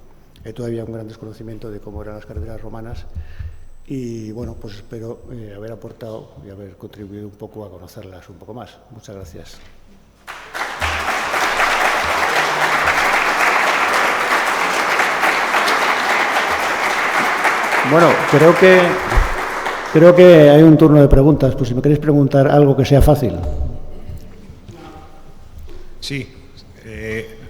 Hay todavía un gran desconocimiento de cómo eran las carreteras romanas y, bueno, pues espero haber aportado y haber contribuido un poco a conocerlas un poco más. Muchas gracias. Bueno, creo que hay un turno de preguntas, pues si me queréis preguntar algo que sea fácil. Sí,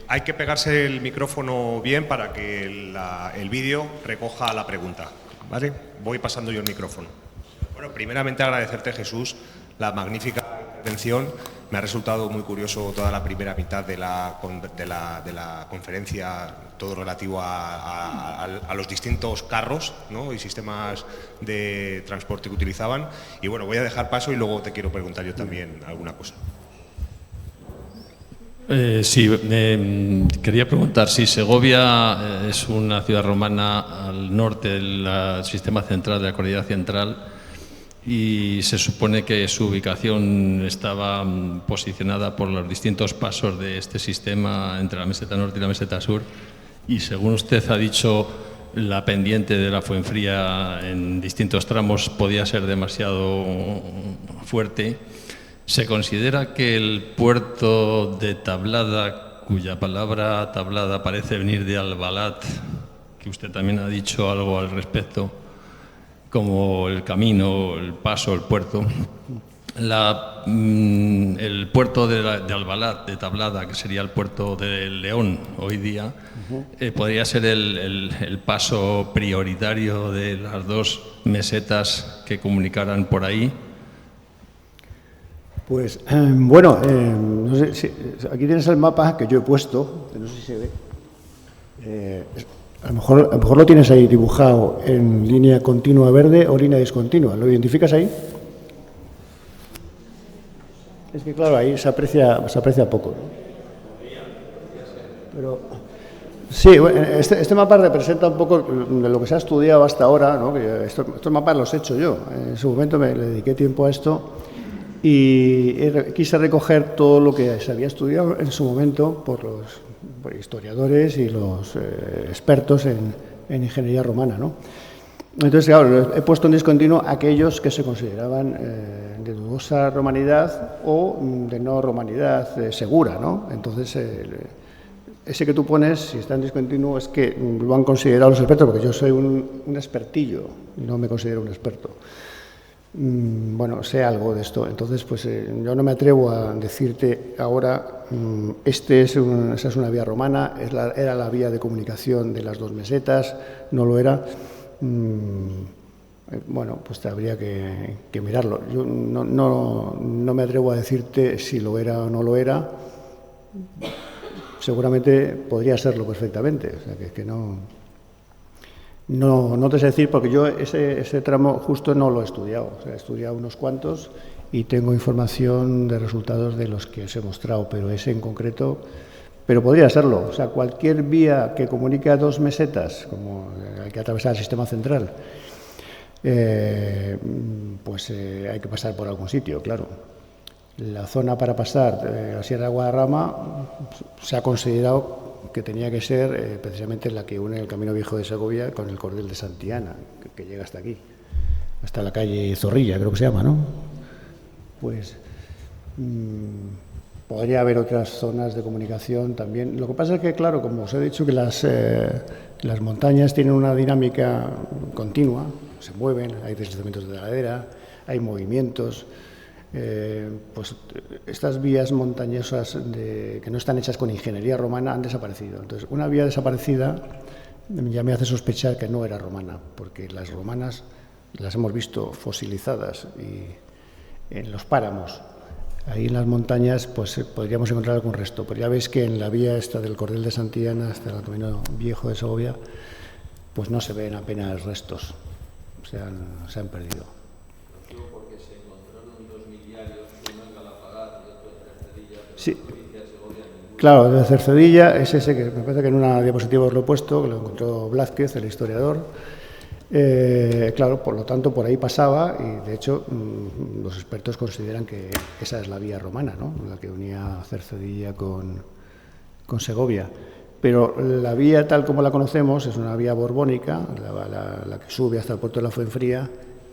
hay que pegarse el micrófono bien para que el vídeo recoja la pregunta, ¿vale? Voy pasando yo el micrófono. Bueno, primeramente agradecerte, Jesús, la magnífica intervención. Me ha resultado muy curioso toda la primera mitad de la conferencia, todo relativo a los distintos carros, ¿no?, y sistemas de transporte que utilizaban. Y bueno, voy a dejar paso y luego te quiero preguntar yo también alguna cosa. Quería preguntar si Segovia es una ciudad romana al norte del sistema central, de la cordillera central, y se supone que su ubicación estaba posicionada por los distintos pasos de este sistema entre la meseta norte y la meseta sur, y según usted ha dicho, la pendiente de la Fuenfría en distintos tramos podía ser demasiado fuerte. ¿Se considera que el puerto de Tablada, cuya palabra tablada parece venir de Albalat, que usted también ha dicho algo al respecto, como el camino, el paso, el puerto, el puerto de Albalat, de Tablada, que sería el puerto de León hoy día, podría ser el paso prioritario de las dos mesetas que comunicaran por ahí? Pues, bueno, no sé si, aquí tienes el mapa que yo he puesto, que no sé si se ve. A lo mejor lo tienes ahí dibujado en línea continua verde o línea discontinua. ¿Lo identificas ahí? Es que, claro, ahí se aprecia poco, ¿no? Pero, sí, este mapa representa un poco de lo que se ha estudiado hasta ahora, ¿no? Estos mapas los he hecho yo. En su momento le dediqué tiempo a esto. Y quise recoger todo lo que se había estudiado en su momento por los historiadores y los expertos en ingeniería romana, ¿no? Entonces, claro, he puesto en discontinuo aquellos que se consideraban de dudosa romanidad o de no romanidad segura, ¿no? Entonces, ese que tú pones, si está en discontinuo, es que lo han considerado los expertos, porque yo soy un expertillo, no me considero un experto. Bueno, sé algo de esto, entonces pues yo no me atrevo a decirte ahora esa es una vía romana, era la vía de comunicación de las dos mesetas, no lo era. Bueno, pues habría que mirarlo. Yo no me atrevo a decirte si lo era o no lo era. Seguramente podría serlo perfectamente, o sea que no te sé decir, porque yo ese tramo justo no lo he estudiado. O sea, he estudiado unos cuantos y tengo información de resultados de los que os he mostrado, pero ese en concreto, pero podría serlo. O sea, cualquier vía que comunique a dos mesetas, como hay que atravesar el sistema central, pues hay que pasar por algún sitio, claro. La zona para pasar, la Sierra de Guadarrama, se ha considerado que tenía que ser precisamente la que une el Camino Viejo de Segovia con el Cordel de Santiana, que llega hasta aquí, hasta la calle Zorrilla, creo que se llama, ¿no? Pues podría haber otras zonas de comunicación también. Lo que pasa es que, claro, como os he dicho, que las montañas tienen una dinámica continua, se mueven, hay deslizamientos de ladera, hay movimientos. Pues estas vías montañosas que no están hechas con ingeniería romana han desaparecido. Entonces, una vía desaparecida ya me hace sospechar que no era romana, porque las romanas las hemos visto fosilizadas y en los páramos. Ahí en las montañas pues podríamos encontrar algún resto, pero ya veis que en la vía esta del Cordel de Santiana hasta el Camino Viejo de Segovia pues no se ven apenas restos, se han perdido. Sí, claro, de Cercedilla es ese que me parece que en una diapositiva os lo he puesto, que lo encontró Blázquez, el historiador. Claro, por lo tanto, por ahí pasaba y, de hecho, los expertos consideran que esa es la vía romana, ¿no?, la que unía Cercedilla con Segovia. Pero la vía tal como la conocemos es una vía borbónica, la que sube hasta el puerto de la Fuenfría,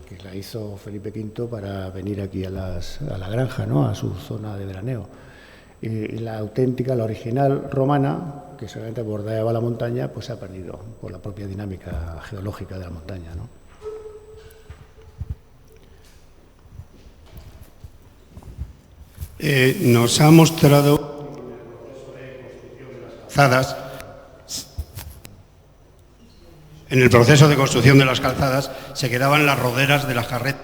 que la hizo Felipe V para venir aquí a la granja, ¿no?, a su zona de veraneo. Y la auténtica, la original romana, que solamente bordeaba la montaña, pues se ha perdido por la propia dinámica geológica de la montaña, ¿no? Nos ha mostrado en el proceso de construcción de las calzadas se quedaban las roderas de las carretas.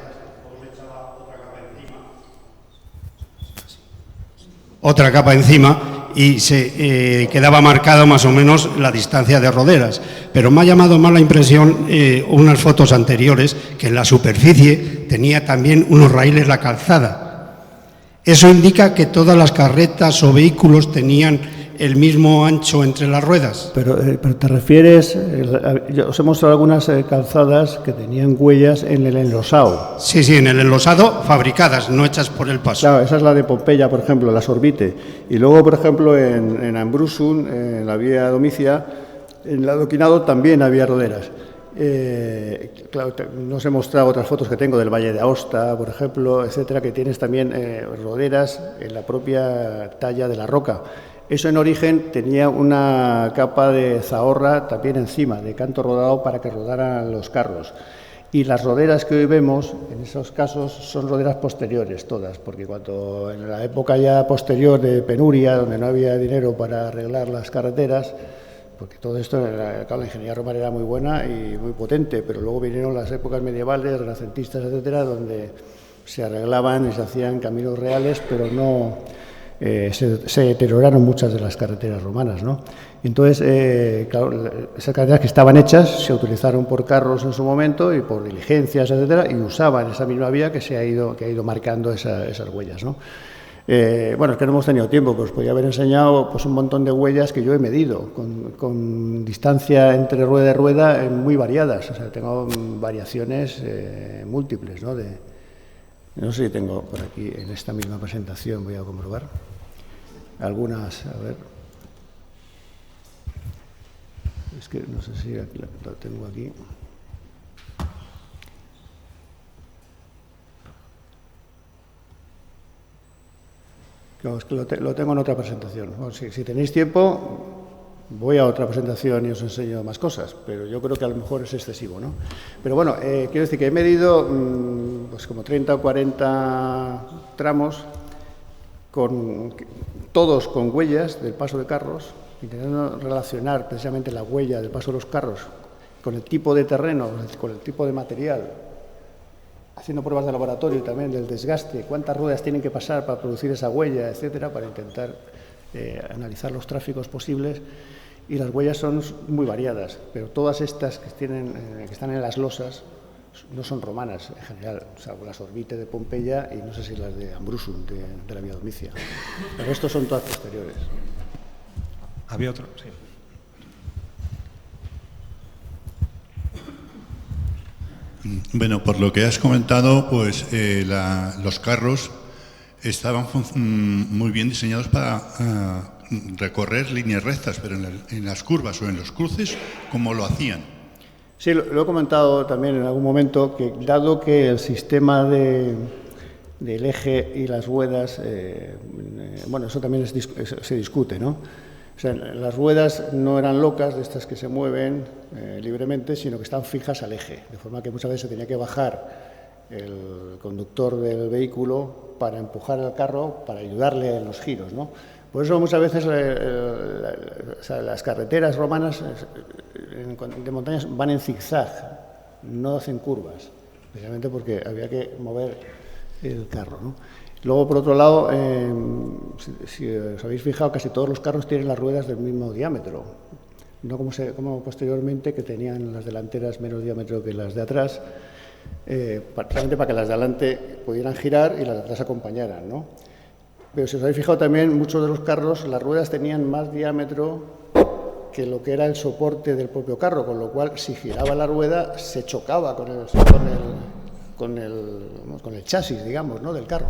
Otra capa encima y se quedaba marcado más o menos la distancia de roderas. Pero me ha llamado más la impresión unas fotos anteriores que en la superficie tenía también unos raíles la calzada. Eso indica que todas las carretas o vehículos tenían el mismo ancho entre las ruedas. Pero te refieres, yo os he mostrado algunas calzadas que tenían huellas en el enlosado. Sí, en el enlosado, fabricadas, no hechas por el paso. Claro, esa es la de Pompeya, por ejemplo, la Sorbite. Y luego, por ejemplo, en Ambrusum, en la vía Domicia, en el adoquinado también había roderas. Claro, no os he mostrado otras fotos que tengo del Valle de Aosta, por ejemplo, etcétera, que tienes también roderas en la propia talla de la roca. Eso en origen tenía una capa de zahorra también encima, de canto rodado para que rodaran los carros. Y las roderas que hoy vemos, en esos casos, son roderas posteriores todas, porque cuando en la época ya posterior de penuria, donde no había dinero para arreglar las carreteras, porque todo esto, claro, la ingeniería romana era muy buena y muy potente, pero luego vinieron las épocas medievales, renacentistas, etcétera, donde se arreglaban y se hacían caminos reales, pero no... se deterioraron muchas de las carreteras romanas, ¿no? Entonces, claro, esas carreteras que estaban hechas se utilizaron por carros en su momento y por diligencias, etcétera, y usaban esa misma vía que ha ido marcando esas huellas, ¿no? Bueno, es que no hemos tenido tiempo, pues podría haber enseñado pues un montón de huellas que yo he medido, con distancia entre rueda y rueda muy variadas, o sea, tengo variaciones múltiples, ¿no? No sé si tengo por aquí, en esta misma presentación, voy a comprobar. Algunas, a ver. Es que no sé si lo tengo aquí. No, es que lo tengo en otra presentación. Bueno, si tenéis tiempo, voy a otra presentación y os enseño más cosas, pero yo creo que a lo mejor es excesivo, ¿no? Pero bueno, quiero decir que he medido pues como 30 o 40 tramos, todos con huellas del paso de carros, intentando relacionar precisamente la huella del paso de los carros con el tipo de terreno, con el tipo de material, haciendo pruebas de laboratorio también del desgaste, cuántas ruedas tienen que pasar para producir esa huella, etcétera, para intentar analizar los tráficos posibles. Y las huellas son muy variadas, pero todas estas que están en las losas no son romanas en general, salvo la Sorbite de Pompeya y no sé si las de Ambrusum, de la vía Domicia. El resto son todas posteriores. ¿Había otro? Sí. Bueno, por lo que has comentado, pues los carros estaban muy bien diseñados para recorrer líneas rectas, pero en las curvas o en los cruces, ¿cómo lo hacían? Sí, lo he comentado también en algún momento, que dado que el sistema del eje y las ruedas, bueno, eso también se discute, ¿no? O sea, las ruedas no eran locas, de estas que se mueven libremente, sino que están fijas al eje, de forma que muchas veces se tenía que bajar el conductor del vehículo para empujar el carro, para ayudarle en los giros, ¿no? Por eso muchas veces las carreteras romanas de montañas van en zigzag, no hacen curvas, precisamente porque había que mover el carro, ¿no? Luego, por otro lado, si os habéis fijado, casi todos los carros tienen las ruedas del mismo diámetro, no como posteriormente, que tenían las delanteras menos diámetro que las de atrás, prácticamente para que las de adelante pudieran girar y las de atrás acompañaran, ¿no? Pero si os habéis fijado también, muchos de los carros, las ruedas tenían más diámetro que lo que era el soporte del propio carro, con lo cual, si giraba la rueda, se chocaba con el chasis, digamos, ¿no?, del carro.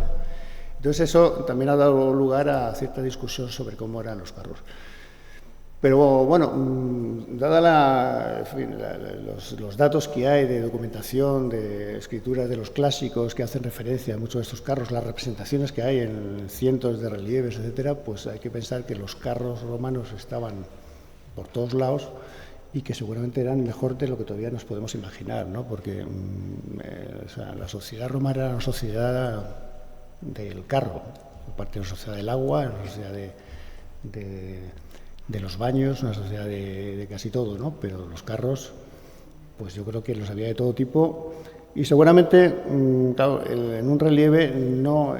Entonces, eso también ha dado lugar a cierta discusión sobre cómo eran los carros. Pero bueno, dada los datos que hay de documentación, de escrituras de los clásicos que hacen referencia a muchos de estos carros, las representaciones que hay en cientos de relieves, etcétera, pues hay que pensar que los carros romanos estaban por todos lados y que seguramente eran mejor de lo que todavía nos podemos imaginar, ¿no? Porque o sea, la sociedad romana era una sociedad del carro, aparte de una sociedad del agua, una sociedad de los baños, una sociedad de casi todo, ¿no? Pero los carros, pues yo creo que los había de todo tipo y seguramente, claro, en un relieve no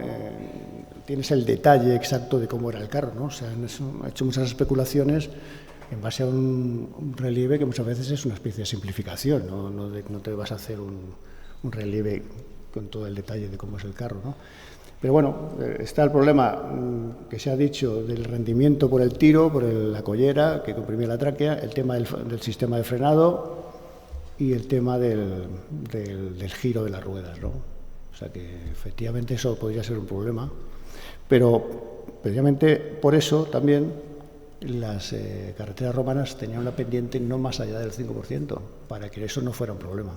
tienes el detalle exacto de cómo era el carro, ¿no? O sea, han hecho muchas especulaciones en base a un relieve que muchas veces es una especie de simplificación, no te vas a hacer un relieve con todo el detalle de cómo es el carro, ¿no? Pero bueno, está el problema que se ha dicho del rendimiento por el tiro, por la collera que comprimía la tráquea, el tema del sistema de frenado y el tema del giro de las ruedas, ¿no? O sea que efectivamente eso podría ser un problema, pero precisamente por eso también las carreteras romanas tenían una pendiente no más allá del 5%, para que eso no fuera un problema.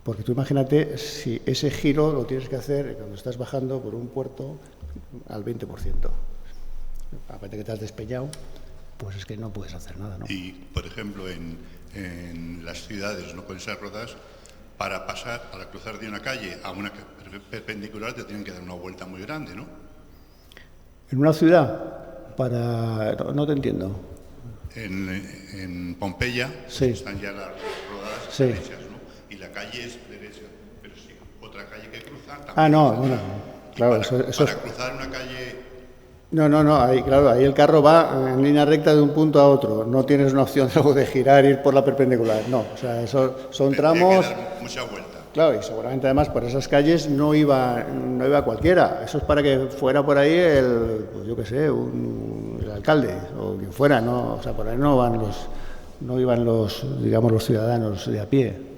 Porque tú imagínate si ese giro lo tienes que hacer cuando estás bajando por un puerto al 20%. Aparte que te has despeñado, pues es que no puedes hacer nada, ¿no? Y, por ejemplo, en las ciudades, ¿no?, con esas ruedas, para cruzar de una calle a una perpendicular te tienen que dar una vuelta muy grande, ¿no? En una ciudad, no te entiendo. En Pompeya sí. Están ya las rodadas sí. derechas, ¿no? Y la calle es derecha, pero sí, otra calle que cruza también. Ah, no, bueno, claro, para cruzar una calle... No, ahí el carro va en línea recta de un punto a otro, no tienes una opción luego de girar, ir por la perpendicular, no, o sea, eso son tramos... Que dar mucha vuelta. Claro, y seguramente además por esas calles no iba cualquiera, eso es para que fuera por ahí pues yo qué sé, el alcalde o quien fuera, ¿no? O sea, por ahí no iban los ciudadanos de a pie.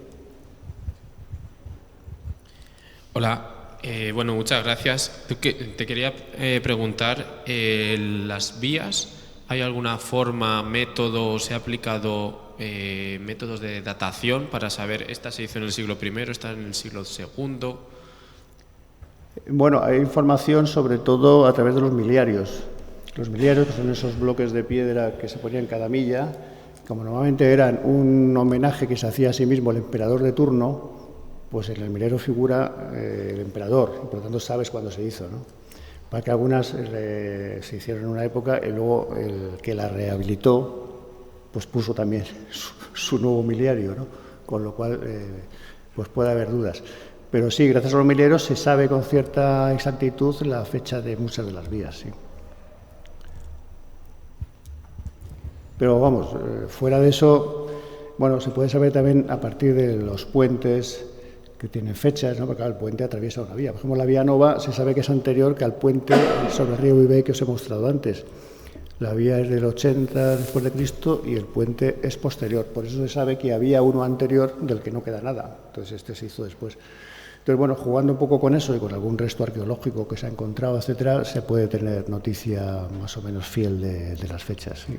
Hola, bueno, muchas gracias. Te quería preguntar, ¿las vías, hay alguna forma, método, se ha aplicado métodos de datación para saber esta se hizo en el siglo I, esta en el siglo II? Bueno, hay información sobre todo a través de los miliarios. Los miliarios, que son esos bloques de piedra que se ponían en cada milla, como normalmente eran un homenaje que se hacía a sí mismo el emperador de turno, pues en el miliario figura el emperador, y por lo tanto sabes cuándo se hizo, ¿no? Para que algunas se hicieron en una época y luego el que la rehabilitó pues puso también su nuevo miliario, ¿no? Con lo cual pues puede haber dudas. Pero sí, gracias a los miliarios se sabe con cierta exactitud la fecha de muchas de las vías, sí. Pero vamos, fuera de eso, bueno, se puede saber también a partir de los puentes que tienen fechas, ¿no? Porque claro, el puente atraviesa una vía. Por ejemplo, la vía Nova se sabe que es anterior que al puente sobre el río Vivey que os he mostrado antes. La vía es del 80 después de Cristo y el puente es posterior. Por eso se sabe que había uno anterior del que no queda nada. Entonces este se hizo después. Entonces, bueno, jugando un poco con eso y con algún resto arqueológico que se ha encontrado, etcétera, se puede tener noticia más o menos fiel de las fechas. Sí.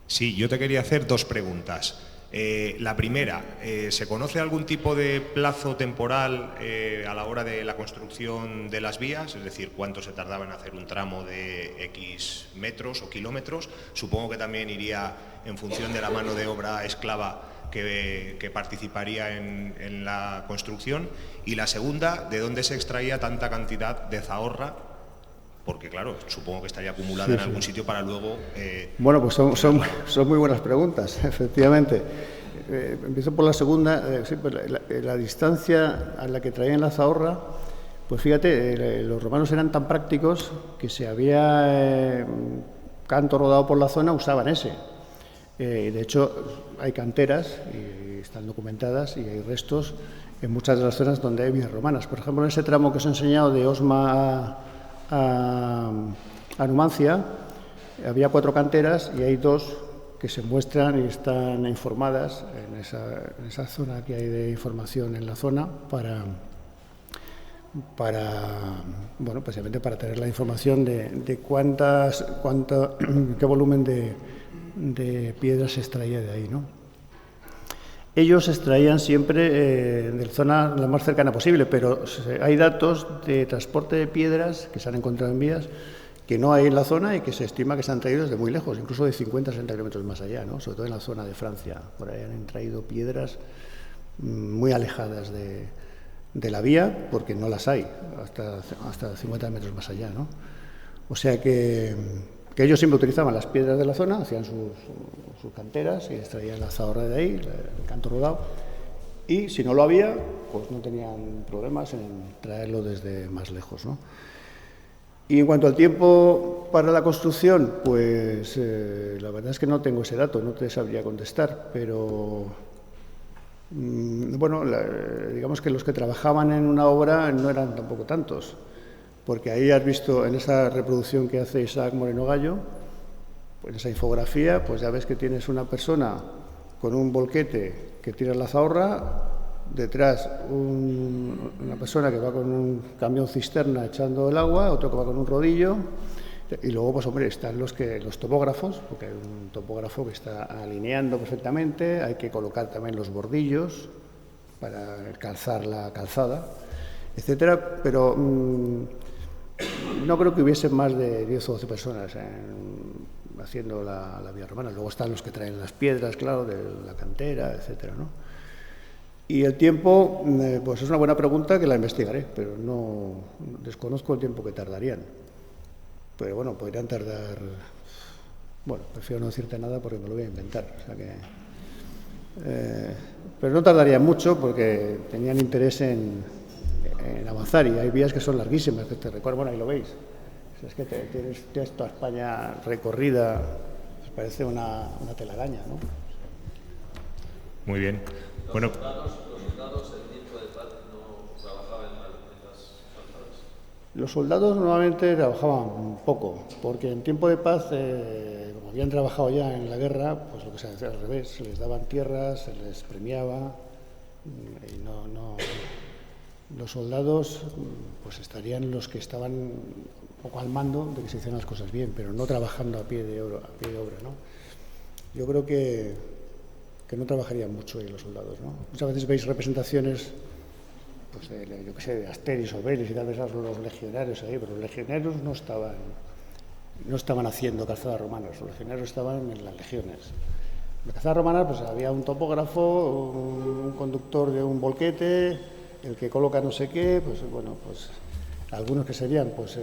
Sí, yo te quería hacer dos preguntas. La primera, ¿se conoce algún tipo de plazo temporal a la hora de la construcción de las vías? Es decir, ¿cuánto se tardaba en hacer un tramo de X metros o kilómetros? Supongo que también iría en función de la mano de obra esclava que participaría en la construcción. Y la segunda, ¿de dónde se extraía tanta cantidad de zahorra? Porque, claro, supongo que estaría acumulada en algún sitio para luego... Bueno, pues son muy buenas preguntas, efectivamente. Empiezo por la segunda. Sí, pues la distancia a la que traían la zahorra, pues fíjate, los romanos eran tan prácticos que si había canto rodado por la zona, usaban ese. De hecho, hay canteras, y están documentadas, y hay restos en muchas de las zonas donde hay vías romanas. Por ejemplo, en ese tramo que os he enseñado de Osma a Numancia, había 4 canteras y hay 2 que se muestran y están informadas en esa zona que hay de información en la zona bueno, precisamente para tener la información de qué volumen de piedras se extraía de ahí, ¿no? Ellos extraían siempre de la zona la más cercana posible, pero hay datos de transporte de piedras que se han encontrado en vías que no hay en la zona y que se estima que se han traído desde muy lejos, incluso de 50-60 kilómetros más allá, ¿no? Sobre todo en la zona de Francia. Por ahí han traído piedras muy alejadas de la vía, porque no las hay, hasta 50 metros más allá, ¿no? O sea que ellos siempre utilizaban las piedras de la zona, hacían sus canteras y extraían la zahorra de ahí, el canto rodado, y si no lo había, pues no tenían problemas en traerlo desde más lejos, ¿no? Y en cuanto al tiempo para la construcción, pues la verdad es que no tengo ese dato, no te sabría contestar, pero bueno, digamos que los que trabajaban en una obra no eran tampoco tantos, porque ahí has visto en esa reproducción que hace Isaac Moreno Gallo, pues esa infografía, pues ya ves que tienes una persona con un volquete que tira la zahorra, detrás una persona que va con un camión cisterna echando el agua, otro que va con un rodillo, y luego, pues hombre, están los topógrafos, porque hay un topógrafo que está alineando perfectamente, hay que colocar también los bordillos para calzar la calzada, etcétera, pero no creo que hubiese más de 10 o 12 personas haciendo la vía romana. Luego están los que traen las piedras, claro, de la cantera, etcétera, ¿no? Y el tiempo, pues es una buena pregunta que la investigaré, pero no desconozco el tiempo que tardarían. Pero bueno, podrían tardar... Bueno, prefiero no decirte nada porque me lo voy a inventar. O sea que, pero no tardarían mucho porque tenían interés en avanzar, y hay vías que son larguísimas, que te recuerdo, bueno, ahí lo veis. Es que tienes toda España recorrida, pues parece una telaraña, ¿no? Muy bien. Bueno, ¿Los soldados en tiempo de paz no trabajaban en las calzadas? Los soldados normalmente trabajaban poco, porque en tiempo de paz, como habían trabajado ya en la guerra, pues lo que se hacía al revés, se les daban tierras, se les premiaba, y los soldados pues estarían los que estaban un poco al mando de que se hicieran las cosas bien, pero no trabajando a pie de obra, ¿no? Yo creo que no trabajarían mucho ahí los soldados, ¿no? Muchas veces veis representaciones, pues yo qué sé, de Asterix o Obelix y tal vez los legionarios ahí, pero los legionarios no estaban haciendo calzadas romanas, los legionarios estaban en las legiones. En la calzada romana pues había un topógrafo, un conductor de un volquete, el que coloca no sé qué, pues bueno, pues algunos que serían pues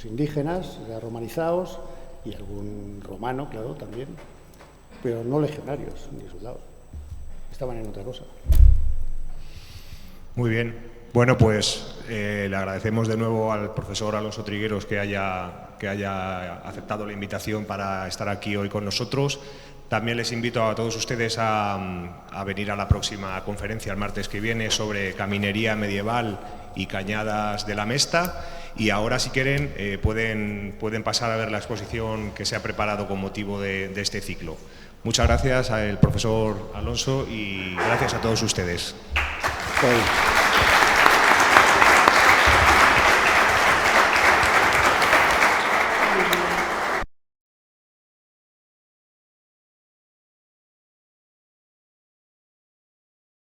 indígenas, ya romanizados, y algún romano, claro, también, pero no legionarios ni soldados, estaban en otra cosa. muy bien. Bueno, pues le agradecemos de nuevo al profesor Alonso Trigueros que haya aceptado la invitación para estar aquí hoy con nosotros. También les invito a todos ustedes a venir a la próxima conferencia el martes que viene sobre caminería medieval y cañadas de la Mesta. Y ahora, si quieren, pueden pasar a ver la exposición que se ha preparado con motivo de este ciclo. Muchas gracias al profesor Alonso y gracias a todos ustedes. Bueno.